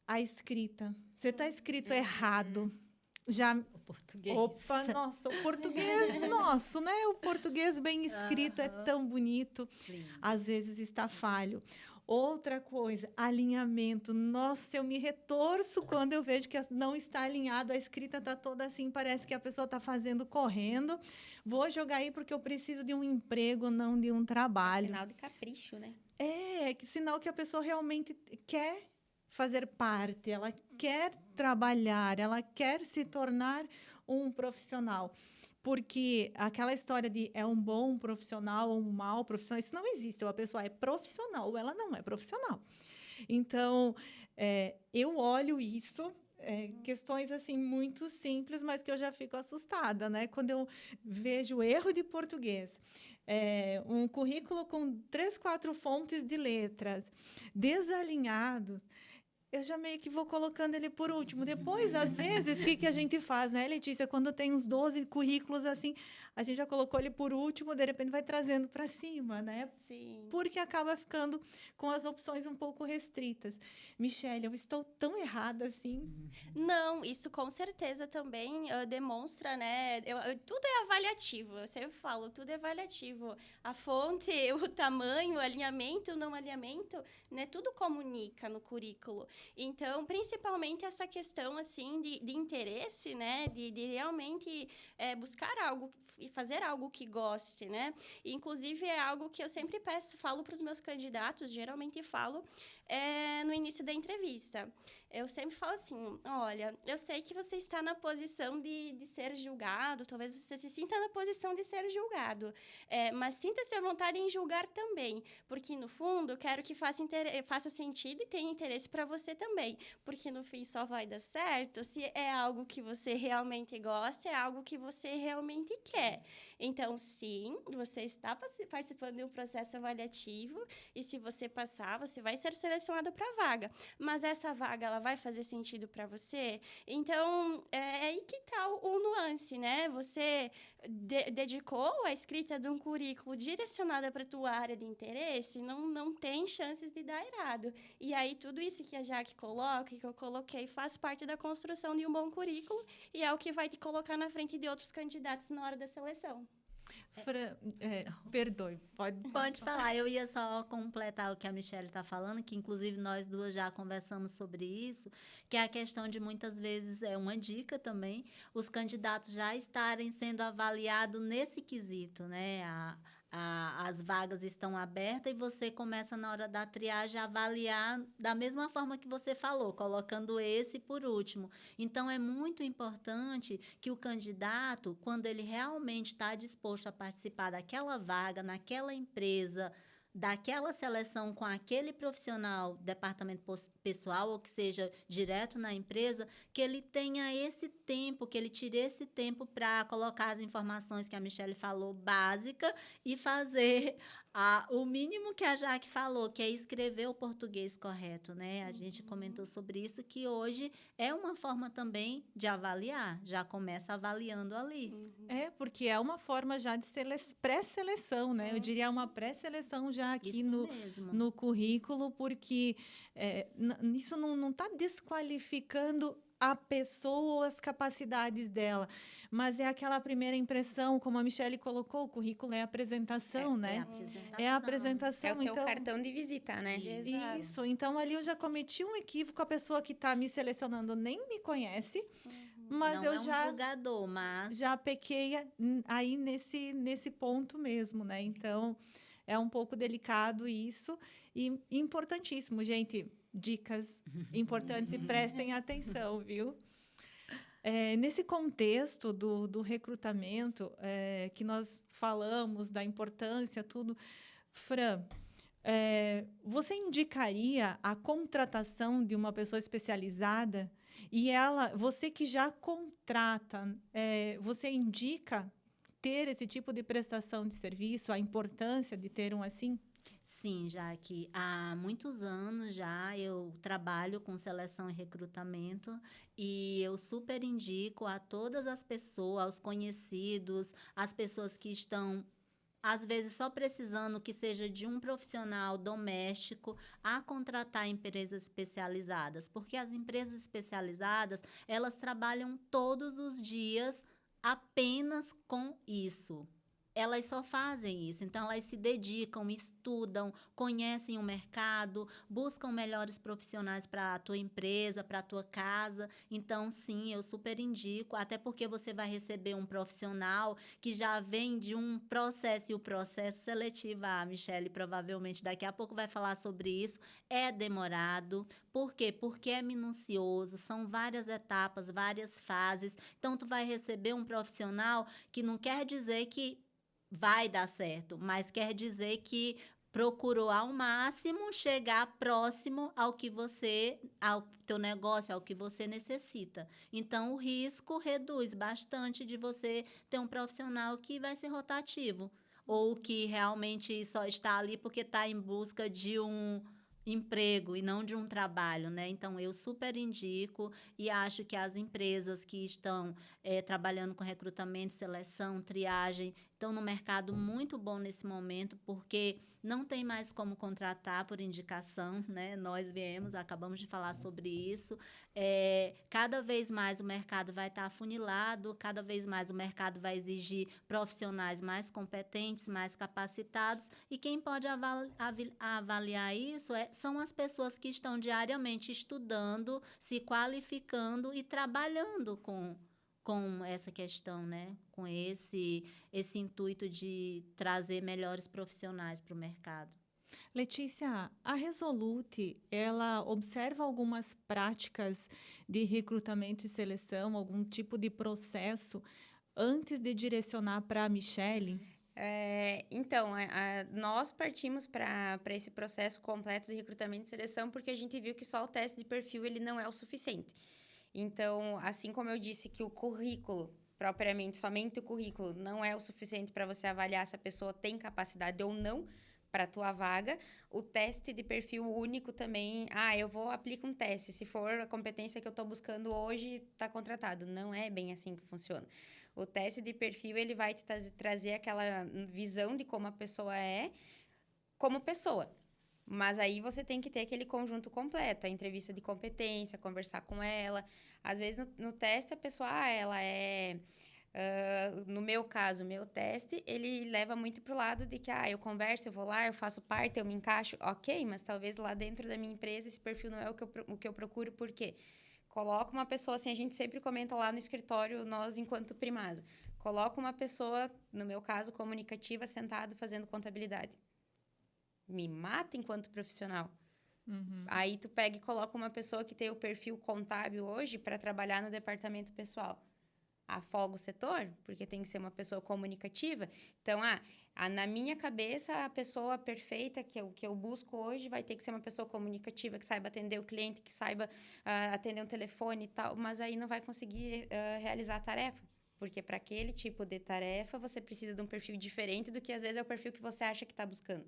A escrita. Você está escrito errado. Já... O português. Opa, nossa, o português nosso, né? O português bem escrito é tão bonito. Sim. Às vezes está falho. Outra coisa, alinhamento. Nossa, eu me retorço quando eu vejo que não está alinhado, a escrita está toda assim, parece que a pessoa está fazendo correndo. Vou jogar aí porque eu preciso de um emprego, não de um trabalho. Sinal de capricho, né? Sinal que a pessoa realmente quer fazer parte, ela quer trabalhar, ela quer se tornar um profissional. Porque aquela história de é um bom profissional ou um mau profissional, isso não existe. Ou a pessoa é profissional ou ela não é profissional. Então, eu olho isso, questões assim muito simples, mas que eu já fico assustada, né? Quando eu vejo erro de português, um currículo com 3, 4 fontes de letras desalinhados, eu já meio que vou colocando ele por último. Depois, às vezes, o que a gente faz, né, Letícia? Quando tem uns 12 currículos assim, a gente já colocou ele por último, de repente vai trazendo para cima, né? Sim. Porque acaba ficando com as opções um pouco restritas. Michele, eu estou tão errada assim? Não, isso com certeza também demonstra, né? Tudo é avaliativo, eu sempre falo, tudo é avaliativo. A fonte, o tamanho, o alinhamento, o não alinhamento, né? Tudo comunica no currículo. Então, principalmente essa questão, assim, de interesse, né? De realmente buscar algo e fazer algo que goste, né? E, inclusive, é algo que eu sempre falo para os meus candidatos, geralmente falo, no início da entrevista. eu sempre falo assim, olha, eu sei que você está na posição de ser julgado, talvez você se sinta na posição de ser julgado, mas sinta-se à vontade em julgar também, porque no fundo eu quero que faça sentido e tenha interesse para você também, porque no fim só vai dar certo se é algo que você realmente gosta, é algo que você realmente quer. Então, sim, você está participando de um processo avaliativo e se você passar, você vai ser selecionado para a vaga. Mas essa vaga, ela vai fazer sentido para você? Então, é aí que está o nuance, né? Você dedicou a escrita de um currículo direcionado para a tua área de interesse, não tem chances de dar errado. E aí, tudo isso que a Jaque coloca, que eu coloquei, faz parte da construção de um bom currículo e é o que vai te colocar na frente de outros candidatos na hora da seleção. Perdoe, pode falar. Eu ia só completar o que a Michelle está falando, que inclusive nós duas já conversamos sobre isso, que é a questão de muitas vezes, é uma dica também, os candidatos já estarem sendo avaliados nesse quesito, né? As vagas estão abertas e você começa na hora da triagem a avaliar da mesma forma que você falou, colocando esse por último. Então, é muito importante que o candidato, quando ele realmente está disposto a participar daquela vaga, naquela empresa, daquela seleção com aquele profissional, departamento pessoal, ou que seja direto na empresa, que ele tenha esse tempo, que ele tire esse tempo para colocar as informações que a Michelle falou, básica, e fazer o mínimo que a Jaque falou, que é escrever o português correto, né? A gente comentou sobre isso, que hoje é uma forma também de avaliar, já começa avaliando ali. Porque é uma forma já de pré-seleção, né? Eu diria uma pré-seleção já aqui no currículo, porque isso não está desqualificando a pessoa ou as capacidades dela, mas é aquela primeira impressão, como a Michelle colocou, o currículo é a apresentação, né? É a apresentação. É o teu cartão de visita, né? Isso. Então, ali eu já cometi um equívoco, a pessoa que está me selecionando nem me conhece, mas não eu é um julgador, mas já pequei aí nesse ponto mesmo, né? Então, é um pouco delicado isso e importantíssimo, gente. Dicas importantes e prestem atenção, viu? Nesse contexto do recrutamento, que nós falamos da importância, tudo, Fran, você indicaria a contratação de uma pessoa especializada e você que já contrata, você indica ter esse tipo de prestação de serviço, a importância de ter um assim? Sim, Jaque, há muitos anos já eu trabalho com seleção e recrutamento e eu super indico a todas as pessoas, aos conhecidos, as pessoas que estão às vezes só precisando que seja de um profissional doméstico a contratar empresas especializadas, porque as empresas especializadas, elas trabalham todos os dias apenas com isso. Elas só fazem isso, então elas se dedicam, estudam, conhecem o mercado, buscam melhores profissionais para a tua empresa, para a tua casa. Então, sim, eu super indico, até porque você vai receber um profissional que já vem de um processo, e o processo seletivo, a Michelle provavelmente daqui a pouco vai falar sobre isso, é demorado. Por quê? Porque é minucioso, são várias etapas, várias fases. Então, tu vai receber um profissional que não quer dizer que vai dar certo, mas quer dizer que procurou ao máximo chegar próximo ao teu negócio, ao que você necessita. Então, o risco reduz bastante de você ter um profissional que vai ser rotativo ou que realmente só está ali porque está em busca de um emprego e não de um trabalho, né? Então, eu super indico e acho que as empresas que estão trabalhando com recrutamento, seleção, triagem, estão no mercado muito bom nesse momento, porque não tem mais como contratar por indicação, né? Nós acabamos de falar sobre isso. Cada vez mais o mercado vai estar afunilado, cada vez mais o mercado vai exigir profissionais mais competentes, mais capacitados, e quem pode avaliar isso são as pessoas que estão diariamente estudando, se qualificando e trabalhando com essa questão, né? Com esse intuito de trazer melhores profissionais para o mercado. Letícia, a Resolute, ela observa algumas práticas de recrutamento e seleção, algum tipo de processo antes de direcionar para a Michele? Então, nós partimos para esse processo completo de recrutamento e seleção porque a gente viu que só o teste de perfil ele não é o suficiente. Então, assim como eu disse que o currículo, propriamente, somente o currículo, não é o suficiente para você avaliar se a pessoa tem capacidade ou não para a tua vaga, o teste de perfil único também, eu vou aplicar um teste, se for a competência que eu estou buscando hoje, está contratado. Não é bem assim que funciona. O teste de perfil, ele vai te trazer aquela visão de como a pessoa é como pessoa. Mas aí você tem que ter aquele conjunto completo, a entrevista de competência, conversar com ela. Às vezes, no teste, a pessoa, ela é... no meu caso, o meu teste, ele leva muito pro lado de que, eu converso, eu vou lá, eu faço parte, eu me encaixo. Ok, mas talvez lá dentro da minha empresa esse perfil não é o que eu procuro, por quê? Coloca uma pessoa, assim, a gente sempre comenta lá no escritório, nós enquanto Primazo, coloca uma pessoa, no meu caso, comunicativa, sentada fazendo contabilidade. Me mata enquanto profissional. Aí tu pega e coloca uma pessoa que tem o perfil contábil hoje para trabalhar no departamento pessoal. Afoga o setor, porque tem que ser uma pessoa comunicativa. Então, na minha cabeça, a pessoa perfeita que eu busco hoje vai ter que ser uma pessoa comunicativa, que saiba atender o cliente, que saiba atender um telefone e tal, mas aí não vai conseguir realizar a tarefa. Porque para aquele tipo de tarefa, você precisa de um perfil diferente do que, às vezes, é o perfil que você acha que está buscando.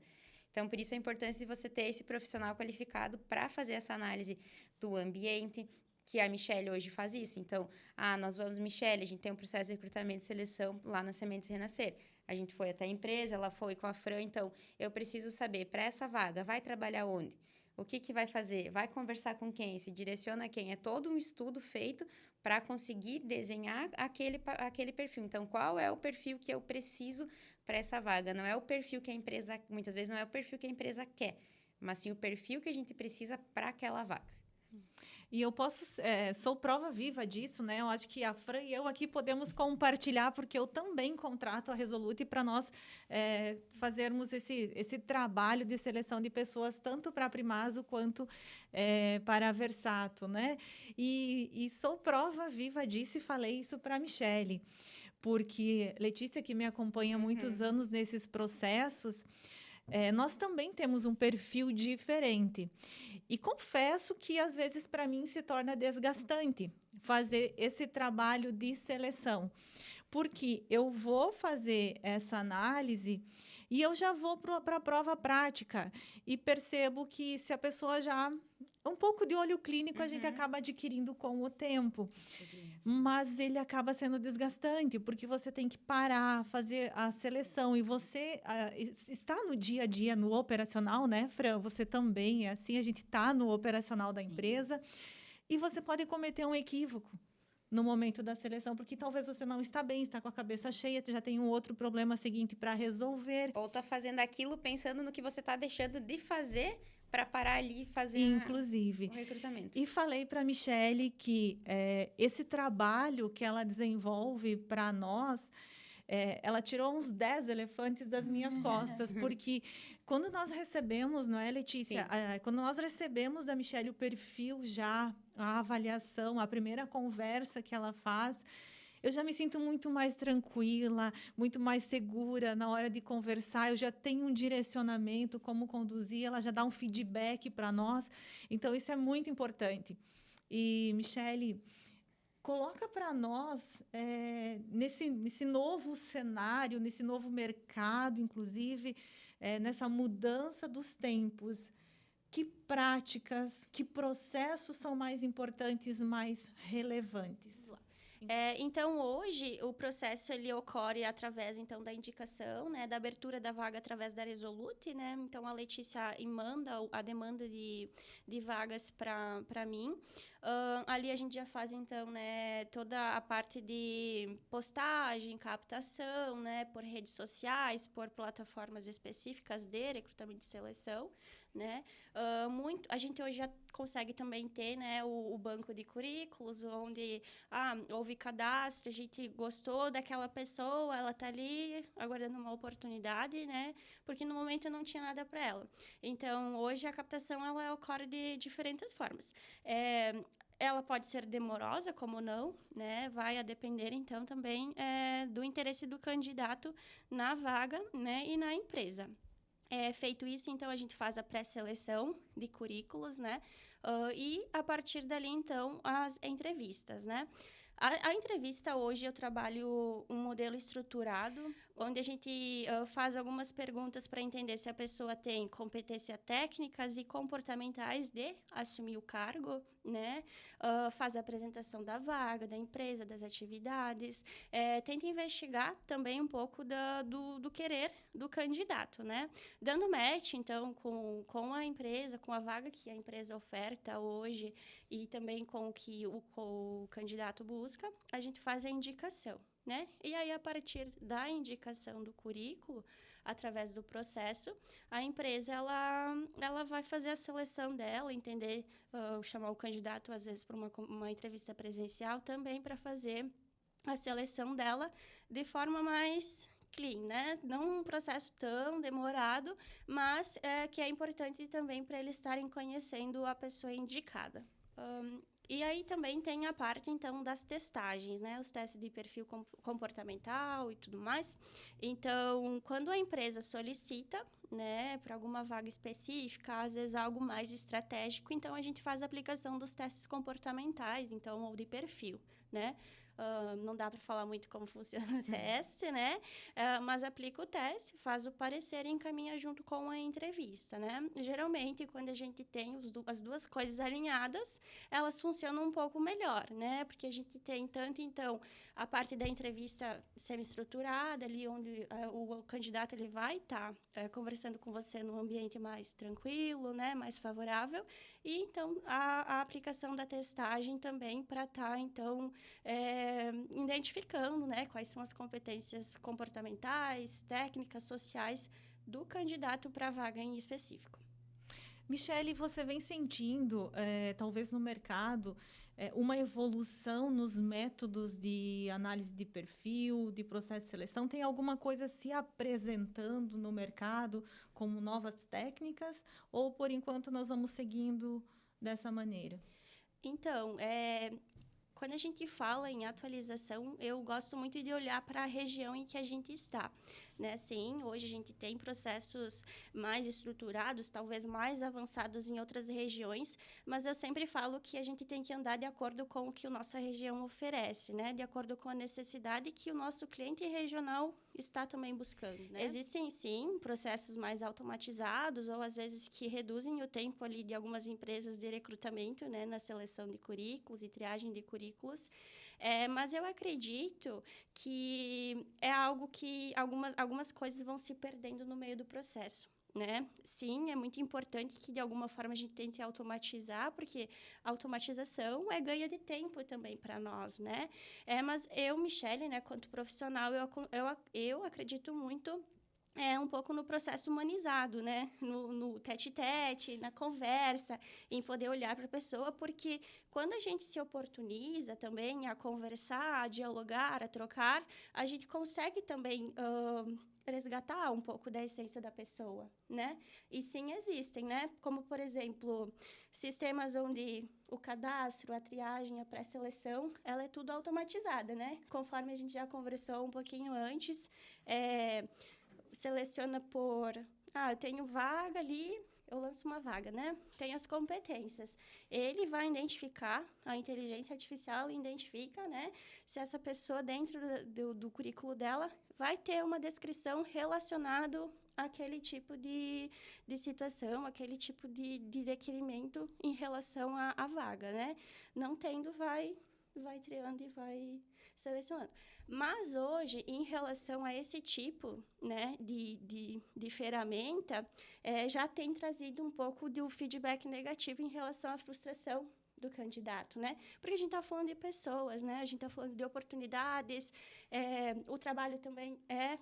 Então, por isso a importância de você ter esse profissional qualificado para fazer essa análise do ambiente, que a Michele hoje faz isso. Então, nós vamos, Michele, a gente tem um processo de recrutamento e seleção lá na Sementes Renascer. A gente foi até a empresa, ela foi com a Fran, então eu preciso saber, para essa vaga, vai trabalhar onde? O que vai fazer? Vai conversar com quem? Se direciona a quem? É todo um estudo feito para conseguir desenhar aquele perfil. Então, qual é o perfil que eu preciso para essa vaga? Não é o perfil que a empresa... Muitas vezes não é o perfil que a empresa quer, mas sim o perfil que a gente precisa para aquela vaga. E eu sou prova viva disso, né? Eu acho que a Fran e eu aqui podemos compartilhar, porque eu também contrato a Resolute para nós fazermos esse trabalho de seleção de pessoas, tanto para a Primazo quanto para a Versato, né? E sou prova viva disso e falei isso para a Michele, porque Letícia, que me acompanha há muitos anos nesses processos, nós também temos um perfil diferente. E confesso que, às vezes, para mim, se torna desgastante fazer esse trabalho de seleção. Porque eu vou fazer essa análise e eu já vou para a prova prática e percebo que se a pessoa já... Um pouco de olho clínico a gente acaba adquirindo com o tempo, mas ele acaba sendo desgastante, porque você tem que parar, fazer a seleção, e você está no dia a dia, no operacional, né, Fran? Você também é assim, a gente está no operacional da empresa, e você pode cometer um equívoco no momento da seleção, porque talvez você não está bem, está com a cabeça cheia, já tem um outro problema seguinte para resolver. Ou está fazendo aquilo pensando no que você está deixando de fazer para parar ali e fazer Inclusive, o recrutamento. E falei para a Michele que esse trabalho que ela desenvolve para nós, ela tirou uns 10 elefantes das minhas costas, porque quando nós recebemos, não é, Letícia? Quando nós recebemos da Michele o perfil já, a avaliação, a primeira conversa que ela faz, eu já me sinto muito mais tranquila, muito mais segura na hora de conversar. Eu já tenho um direcionamento, como conduzir, ela já dá um feedback para nós. Então, isso é muito importante. E, Michele, coloca para nós, nesse novo cenário, nesse novo mercado, inclusive, nessa mudança dos tempos, que práticas, que processos são mais importantes, mais relevantes? Então, hoje, o processo ele ocorre através então, da indicação, né, da abertura da vaga através da Resolute. Né? Então, a Letícia manda a demanda de vagas para mim. Ali a gente já faz, então, né, toda a parte de postagem, captação, né, por redes sociais, por plataformas específicas de recrutamento e seleção. né? A gente hoje já consegue também ter, né, o banco de currículos, onde houve cadastro, a gente gostou daquela pessoa, ela está ali aguardando uma oportunidade, né? Porque no momento não tinha nada para ela. Então, hoje a captação ela ocorre de diferentes formas. Ela pode ser demorosa, como não, né? Vai a depender, então, também do interesse do candidato na vaga, né? E na empresa. Feito isso, então, a gente faz a pré-seleção de currículos, né? E, a partir dali, então, as entrevistas, né? A entrevista, hoje, eu trabalho um modelo estruturado, onde a gente faz algumas perguntas para entender se a pessoa tem competências técnicas e comportamentais de assumir o cargo, né? Faz a apresentação da vaga, da empresa, das atividades. Tenta investigar também um pouco do querer do candidato, né? Dando match, então, com a empresa, com a vaga que a empresa oferta hoje e também com o que o candidato busca, a gente faz a indicação, né? E aí, a partir da indicação do currículo, através do processo, a empresa ela vai fazer a seleção dela, entender, chamar o candidato, às vezes, para uma entrevista presencial, também para fazer a seleção dela de forma mais clean, né? Não um processo tão demorado, mas que é importante também para eles estarem conhecendo a pessoa indicada. E aí também tem a parte, então, das testagens, né? Os testes de perfil comportamental e tudo mais. Então, quando a empresa solicita, né, para alguma vaga específica, às vezes algo mais estratégico, então a gente faz a aplicação dos testes comportamentais, então, ou de perfil, né? Não dá para falar muito como funciona o teste, né? Mas aplica o teste, faz o parecer e encaminha junto com a entrevista, né? Geralmente, quando a gente tem as duas coisas alinhadas, elas funcionam um pouco melhor, né? Porque a gente tem tanto, então, a parte da entrevista semi-estruturada, ali onde o candidato ele vai estar conversando com você num ambiente mais tranquilo, né? Mais favorável. E, então, a aplicação da testagem também para estar, então, identificando, né, quais são as competências comportamentais, técnicas, sociais do candidato para a vaga em específico. Michele, você vem sentindo, talvez no mercado, uma evolução nos métodos de análise de perfil, de processo de seleção? Tem alguma coisa se apresentando no mercado como novas técnicas? Ou, por enquanto, nós vamos seguindo dessa maneira? Então, quando a gente fala em atualização, eu gosto muito de olhar para a região em que a gente está, né? Sim, hoje a gente tem processos mais estruturados, talvez mais avançados em outras regiões, mas eu sempre falo que a gente tem que andar de acordo com o que a nossa região oferece, né? De acordo com a necessidade que o nosso cliente regional está também buscando, né? Existem, sim, processos mais automatizados ou, às vezes, que reduzem o tempo ali de algumas empresas de recrutamento, né? Na seleção de currículos e triagem de currículos. Mas eu acredito que é algo que algumas coisas vão se perdendo no meio do processo, né? Sim, é muito importante que, de alguma forma, a gente tente automatizar, porque a automatização é ganho de tempo também para nós, né? Mas eu, Michele, né, quanto profissional, eu acredito muito um pouco no processo humanizado, né? No tete-tete, na conversa, em poder olhar para a pessoa, porque quando a gente se oportuniza também a conversar, a dialogar, a trocar, a gente consegue também resgatar um pouco da essência da pessoa, né? E sim, existem, né? Como, por exemplo, sistemas onde o cadastro, a triagem, a pré-seleção, ela é tudo automatizada, né? Conforme a gente já conversou um pouquinho antes, seleciona por... eu tenho vaga ali, eu lanço uma vaga, né? Tem as competências. Ele vai identificar, a inteligência artificial identifica, né? Se essa pessoa, dentro do currículo dela, vai ter uma descrição relacionada àquele tipo de situação, aquele tipo de requerimento em relação à vaga, né? Não tendo, vai triando e vai selecionando. Mas hoje, em relação a esse tipo, né, de ferramenta, já tem trazido um pouco do feedback negativo em relação à frustração do candidato, né? Porque a gente está falando de pessoas, né? A gente está falando de oportunidades, o trabalho também é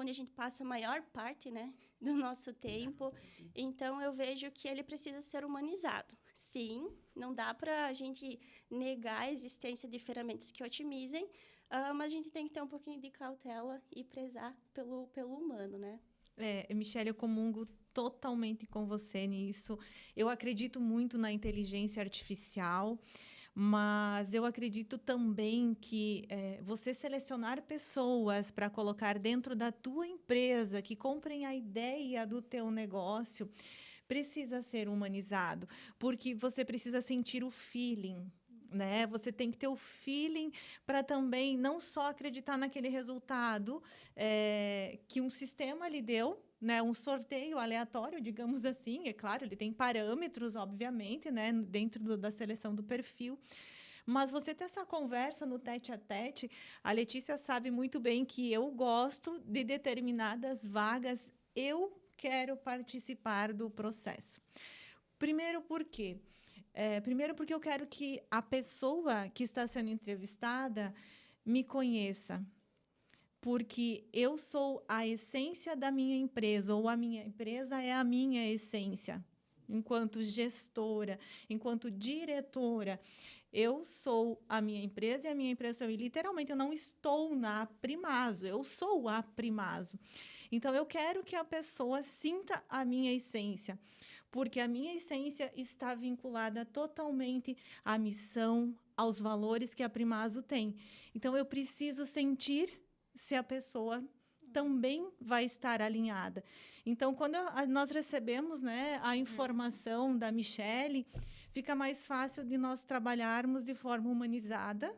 onde a gente passa a maior parte, né, do nosso tempo. Então, eu vejo que ele precisa ser humanizado. Sim, não dá para a gente negar a existência de ferramentas que otimizem, mas a gente tem que ter um pouquinho de cautela e prezar pelo humano, né? Michele, eu comungo totalmente com você nisso. Eu acredito muito na inteligência artificial, mas eu acredito também que você selecionar pessoas para colocar dentro da tua empresa que comprem a ideia do teu negócio precisa ser humanizado, porque você precisa sentir o feeling. Né? Você tem que ter o feeling para também não só acreditar naquele resultado que um sistema lhe deu, né? Um sorteio aleatório, digamos assim. É claro, ele tem parâmetros, obviamente, né? Dentro da seleção do perfil. Mas você ter essa conversa no tete-a-tete, a Letícia sabe muito bem que eu gosto de determinadas vagas, eu quero participar do processo. Primeiro, por quê? Primeiro, porque eu quero que a pessoa que está sendo entrevistada me conheça, porque eu sou a essência da minha empresa, ou a minha empresa é a minha essência. Enquanto gestora, enquanto diretora, eu sou a minha empresa e a minha empresa sou eu. E, literalmente, eu não estou na Primazo, eu sou a Primazo. Então, eu quero que a pessoa sinta a minha essência, porque a minha essência está vinculada totalmente à missão, aos valores que a Primazo tem. Então, eu preciso sentir se a pessoa também vai estar alinhada. Então, quando nós recebemos, né, a informação da Michele, fica mais fácil de nós trabalharmos de forma humanizada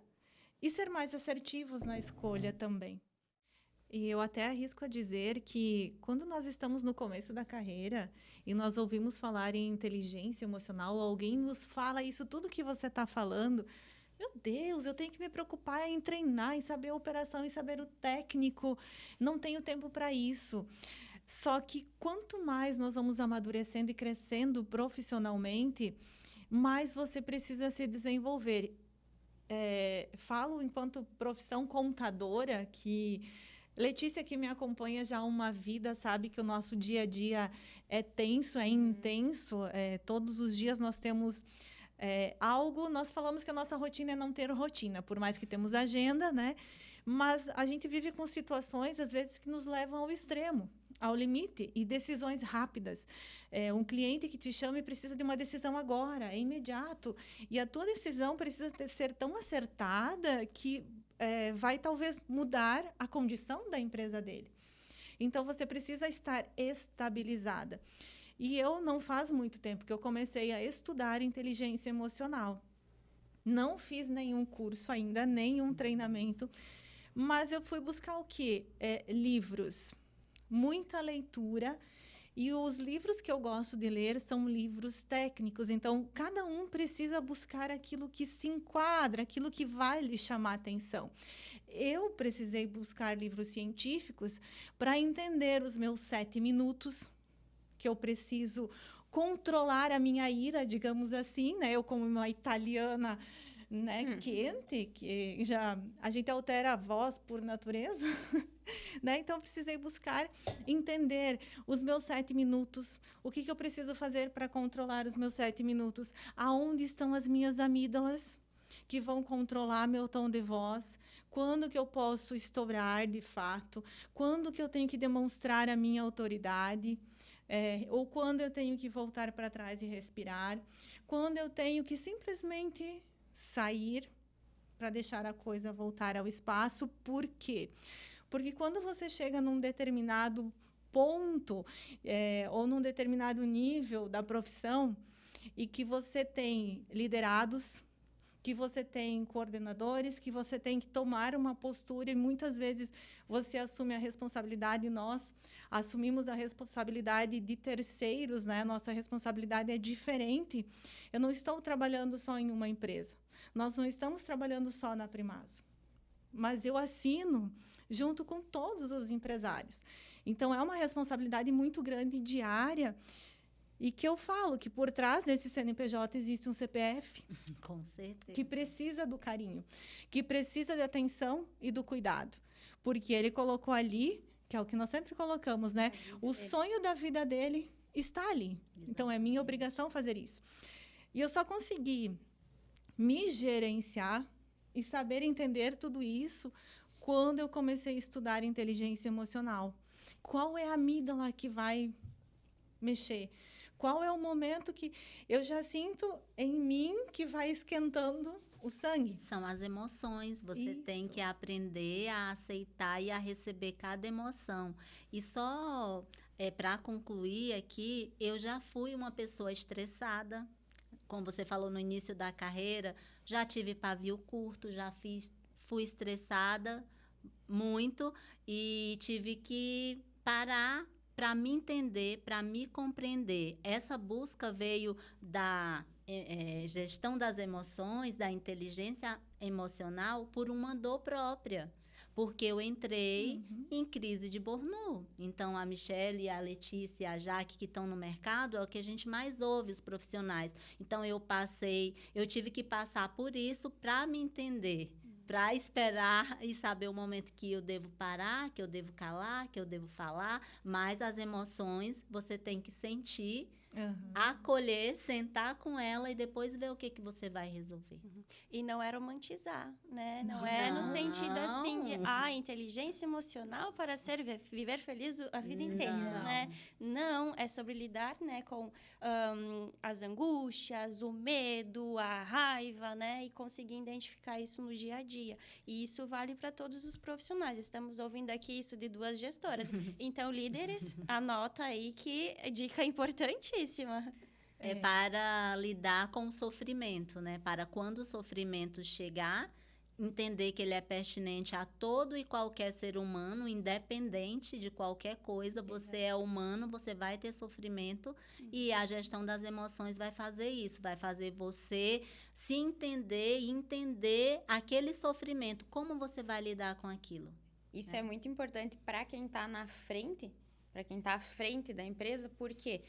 e ser mais assertivos na escolha também. E eu até arrisco a dizer que, quando nós estamos no começo da carreira e nós ouvimos falar em inteligência emocional, alguém nos fala isso, tudo que você está falando, meu Deus, eu tenho que me preocupar em treinar, em saber a operação, em saber o técnico, não tenho tempo para isso. Só que, quanto mais nós vamos amadurecendo e crescendo profissionalmente, mais você precisa se desenvolver. Falo enquanto profissão contadora, que Letícia, que me acompanha já há uma vida, sabe que o nosso dia a dia é tenso, é intenso. Todos os dias nós temos algo. Nós falamos que a nossa rotina é não ter rotina, por mais que temos agenda, né? Mas a gente vive com situações, às vezes, que nos levam ao extremo, ao limite, e decisões rápidas. Um cliente que te chama e precisa de uma decisão agora, é imediato. E a tua decisão precisa ser tão acertada que vai talvez mudar a condição da empresa dele. Então, você precisa estar estabilizada. E eu não faz muito tempo que eu comecei a estudar inteligência emocional. Não fiz nenhum curso ainda, nenhum treinamento, mas eu fui buscar o quê? Livros, muita leitura. E os livros que eu gosto de ler são livros técnicos. Então, cada um precisa buscar aquilo que se enquadra, aquilo que vai lhe chamar a atenção. Eu precisei buscar livros científicos para entender os meus 7 minutos, que eu preciso controlar a minha ira, digamos assim, né? Eu, como uma italiana, né, quente, que já a gente altera a voz por natureza, né? Então, precisei buscar entender os meus 7 minutos, o que eu preciso fazer para controlar os meus 7 minutos, aonde estão as minhas amígdalas, que vão controlar meu tom de voz, quando que eu posso estourar de fato, quando que eu tenho que demonstrar a minha autoridade, ou quando eu tenho que voltar para trás e respirar, quando eu tenho que simplesmente sair para deixar a coisa voltar ao espaço. Por quê? Porque quando você chega num determinado ponto ou num determinado nível da profissão e que você tem liderados, que você tem coordenadores, que você tem que tomar uma postura e muitas vezes você assume a responsabilidade, nós assumimos a responsabilidade de terceiros, né? Nossa responsabilidade é diferente. Eu não estou trabalhando só em uma empresa, nós não estamos trabalhando só na Primazo, mas eu assino junto com todos os empresários. Então, é uma responsabilidade muito grande diária. E que eu falo que por trás desse CNPJ existe um CPF. Com certeza. Que precisa do carinho, que precisa de atenção e do cuidado. Porque ele colocou ali que é o que nós sempre colocamos, né? O sonho da vida dele está ali. Então, é minha obrigação fazer isso. E eu só consegui me gerenciar e saber entender tudo isso quando eu comecei a estudar inteligência emocional. Qual é a amígdala que vai mexer? Qual é o momento que eu já sinto em mim que vai esquentando o sangue? São as emoções, você tem que aprender a aceitar e a receber cada emoção. E só para concluir aqui, eu já fui uma pessoa estressada, como você falou no início da carreira, já tive pavio curto, fui estressada muito e tive que parar para me entender, para me compreender. Essa busca veio da gestão das emoções, da inteligência emocional, por uma dor própria. Porque eu entrei em crise de burnout. Então, a Michelle, a Letícia e a Jaque, que estão no mercado, é o que a gente mais ouve, os profissionais. Então, eu tive que passar por isso para me entender, para esperar e saber o momento que eu devo parar, que eu devo calar, que eu devo falar. Mas as emoções, você tem que sentir, acolher, sentar com ela e depois ver o que você vai resolver. E não é romantizar, né? Não é no sentido assim, inteligência emocional para viver feliz a vida inteira, né? Não, é sobre lidar, né, com as angústias, o medo, a raiva, né? E conseguir identificar isso no dia a dia. E isso vale para todos os profissionais. Estamos ouvindo aqui isso de 2 gestoras. Então, líderes, anota aí que dica importantíssima. É para lidar com o sofrimento, né? Para quando o sofrimento chegar, entender que ele é pertinente a todo e qualquer ser humano, independente de qualquer coisa. Você é humano, você vai ter sofrimento e a gestão das emoções vai fazer isso. Vai fazer você se entender e entender aquele sofrimento. Como você vai lidar com aquilo? Isso é muito importante para quem está na frente, para quem está à frente da empresa, porque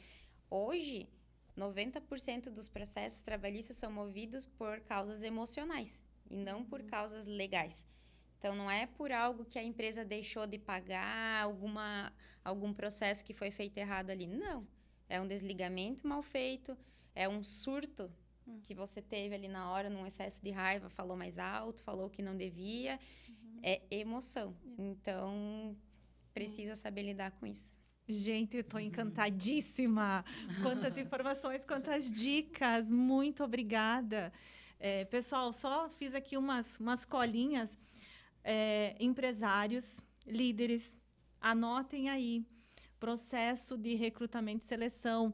hoje, 90% dos processos trabalhistas são movidos por causas emocionais e não por causas legais. Então, não é por algo que a empresa deixou de pagar, algum processo que foi feito errado ali. Não. É um desligamento mal feito, é um surto que você teve ali na hora, num excesso de raiva, falou mais alto, falou que não devia. É emoção. Então, precisa saber lidar com isso. Gente, eu estou encantadíssima. Quantas informações, quantas dicas. Muito obrigada. Pessoal, só fiz aqui umas colinhas. Empresários, líderes, anotem aí. Processo de recrutamento e seleção.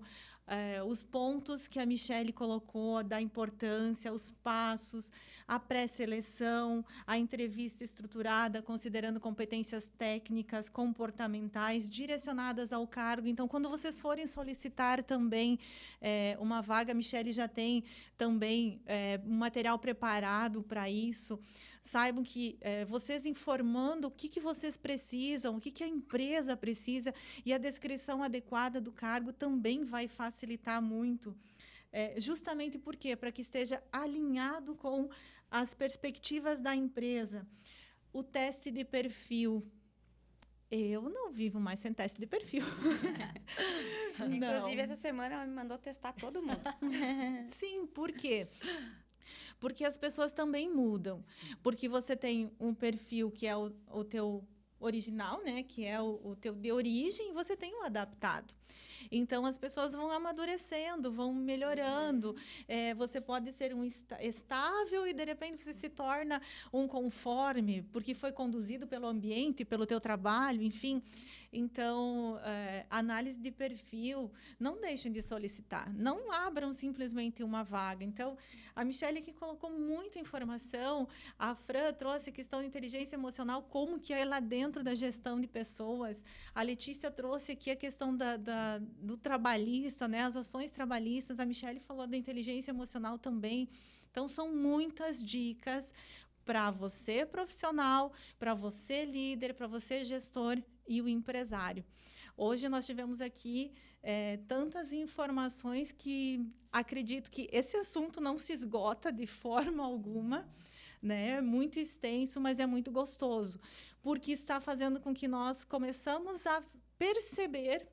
Os pontos que a Michelle colocou da importância, os passos, a pré-seleção, a entrevista estruturada, considerando competências técnicas, comportamentais, direcionadas ao cargo. Então, quando vocês forem solicitar também uma vaga, a Michelle já tem também um material preparado para isso. Saibam que vocês informando o que vocês precisam, o que a empresa precisa, e a descrição adequada do cargo também vai facilitar muito. Justamente por quê? Para que esteja alinhado com as perspectivas da empresa. O teste de perfil. Eu não vivo mais sem teste de perfil. Inclusive, essa semana ela me mandou testar todo mundo. Sim, por quê? Porque as pessoas também mudam. Porque você tem um perfil que é o teu original, né? Que é o teu de origem, e você tem o adaptado. Então, as pessoas vão amadurecendo, vão melhorando. Você pode ser um estável e, de repente, você se torna um conforme, porque foi conduzido pelo ambiente, pelo teu trabalho, enfim. Então, análise de perfil, não deixem de solicitar. Não abram simplesmente uma vaga. Então, a Michelle aqui colocou muita informação. A Fran trouxe a questão de inteligência emocional, como que é lá dentro da gestão de pessoas. A Letícia trouxe aqui a questão do trabalhista, né? As ações trabalhistas. A Michelle falou da inteligência emocional também. Então, são muitas dicas para você profissional, para você líder, para você gestor e o empresário. Hoje nós tivemos aqui tantas informações que acredito que esse assunto não se esgota de forma alguma. né? É muito extenso, mas é muito gostoso, porque está fazendo com que nós começamos a perceber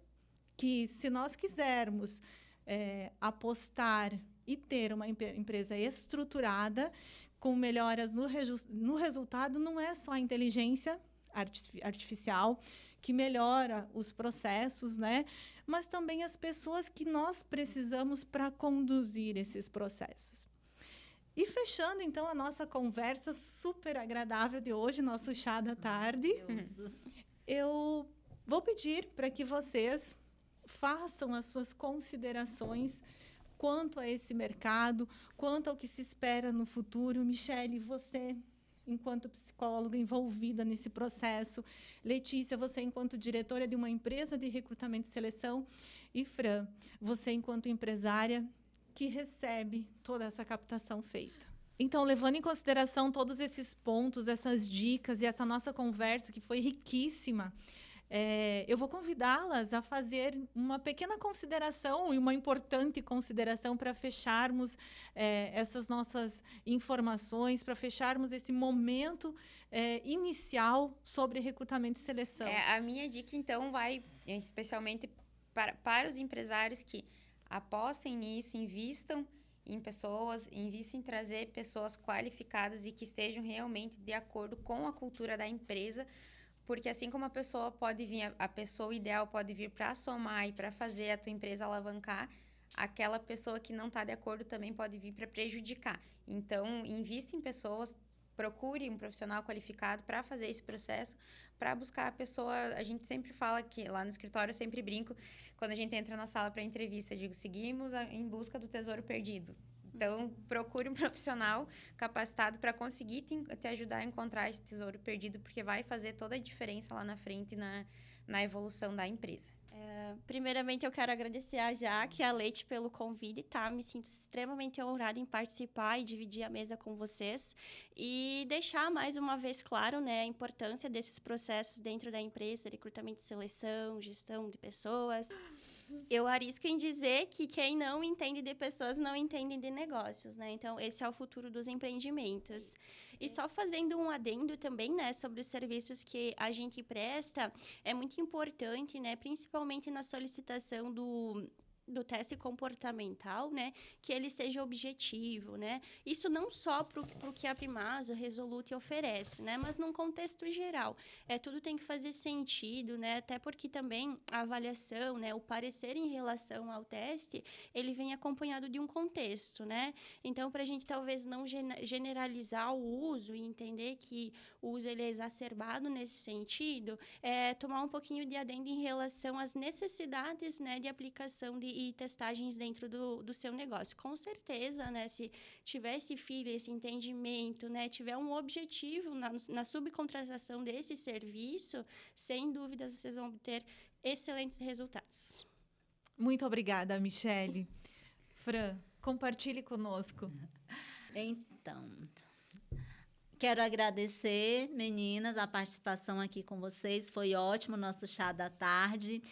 que, se nós quisermos apostar e ter uma empresa estruturada, com melhoras no resultado, não é só a inteligência artificial que melhora os processos, né? Mas também as pessoas que nós precisamos para conduzir esses processos. E fechando, então, a nossa conversa super agradável de hoje, nosso chá da tarde, eu vou pedir para que vocês façam as suas considerações quanto a esse mercado, quanto ao que se espera no futuro. Michele, você, enquanto psicóloga envolvida nesse processo, Letícia, você, enquanto diretora de uma empresa de recrutamento e seleção, e Fran, você, enquanto empresária que recebe toda essa captação feita. Então, levando em consideração todos esses pontos, essas dicas e essa nossa conversa, que foi riquíssima, eu vou convidá-las a fazer uma pequena consideração e uma importante consideração para fecharmos essas nossas informações, para fecharmos esse momento inicial sobre recrutamento e seleção. A minha dica, então, vai especialmente para os empresários que apostem nisso, invistam em pessoas, invistam em trazer pessoas qualificadas e que estejam realmente de acordo com a cultura da empresa. Porque assim como a pessoa pode vir, a pessoa ideal pode vir para somar e para fazer a tua empresa alavancar, aquela pessoa que não está de acordo também pode vir para prejudicar. Então, invista em pessoas, procure um profissional qualificado para fazer esse processo, para buscar a pessoa. A gente sempre fala que lá no escritório, eu sempre brinco, quando a gente entra na sala para entrevista, digo, seguimos em busca do tesouro perdido. Então, procure um profissional capacitado para conseguir te ajudar a encontrar esse tesouro perdido, porque vai fazer toda a diferença lá na frente na evolução da empresa. Primeiramente, eu quero agradecer a Jaque e a Leite pelo convite, tá? Me sinto extremamente honrada em participar e dividir a mesa com vocês. E deixar mais uma vez claro, né, a importância desses processos dentro da empresa, recrutamento e seleção, gestão de pessoas. Eu arrisco em dizer que quem não entende de pessoas não entende de negócios, né? Então, esse é o futuro dos empreendimentos. E só fazendo um adendo também, né, sobre os serviços que a gente presta, é muito importante, né, principalmente na solicitação do teste comportamental, né, que ele seja objetivo, né? Isso não só para o que a Primazo, Resolute oferece, né, mas num contexto geral. Tudo tem que fazer sentido, né? Até porque também a avaliação, né, o parecer em relação ao teste, ele vem acompanhado de um contexto, né? Então, para a gente talvez não generalizar o uso e entender que o uso ele é exacerbado nesse sentido, tomar um pouquinho de adendo em relação às necessidades, né, de aplicação e testagens dentro do seu negócio. Com certeza, né, se tiver esse feeling, esse entendimento, né, tiver um objetivo na subcontratação desse serviço, sem dúvidas vocês vão obter excelentes resultados. Muito obrigada, Michele. Fran, compartilhe conosco. Então, quero agradecer, meninas, a participação aqui com vocês. Foi ótimo o nosso chá da tarde.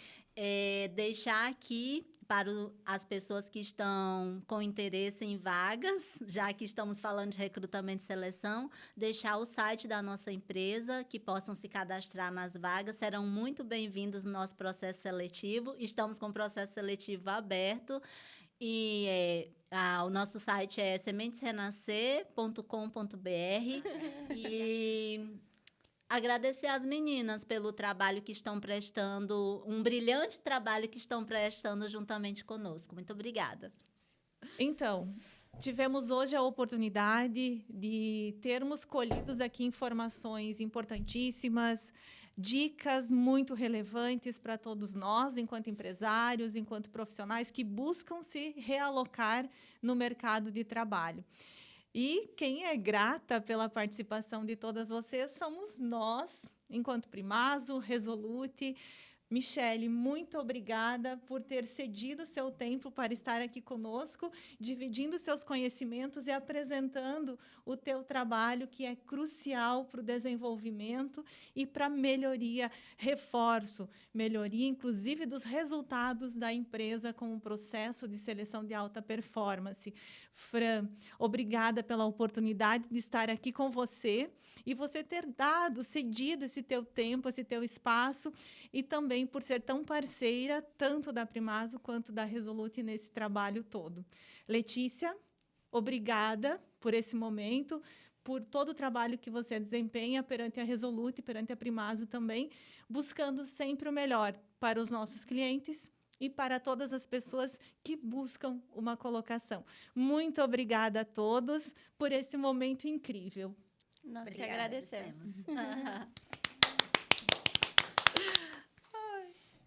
Deixar aqui para as pessoas que estão com interesse em vagas, já que estamos falando de recrutamento e seleção, deixar o site da nossa empresa, que possam se cadastrar nas vagas, serão muito bem-vindos no nosso processo seletivo. Estamos com o processo seletivo aberto e o nosso site é sementesrenascer.com.br e agradecer às meninas pelo trabalho que estão prestando, um brilhante trabalho que estão prestando juntamente conosco. Muito obrigada. Então, tivemos hoje a oportunidade de termos colhidos aqui informações importantíssimas, dicas muito relevantes para todos nós, enquanto empresários, enquanto profissionais que buscam se realocar no mercado de trabalho. E quem é grata pela participação de todas vocês somos nós, enquanto Primazo, Resolute, Michele, muito obrigada por ter cedido seu tempo para estar aqui conosco, dividindo seus conhecimentos e apresentando o teu trabalho, que é crucial para o desenvolvimento e para a melhoria, reforço, melhoria, inclusive, dos resultados da empresa com o processo de seleção de alta performance. Fran, obrigada pela oportunidade de estar aqui com você e você ter cedido esse teu tempo, esse teu espaço, e também por ser tão parceira, tanto da Primazo quanto da Resolute nesse trabalho todo. Letícia, obrigada por esse momento, por todo o trabalho que você desempenha perante a Resolute, perante a Primazo também, buscando sempre o melhor para os nossos clientes e para todas as pessoas que buscam uma colocação. Muito obrigada a todos por esse momento incrível. Nós que Obrigada, agradecemos.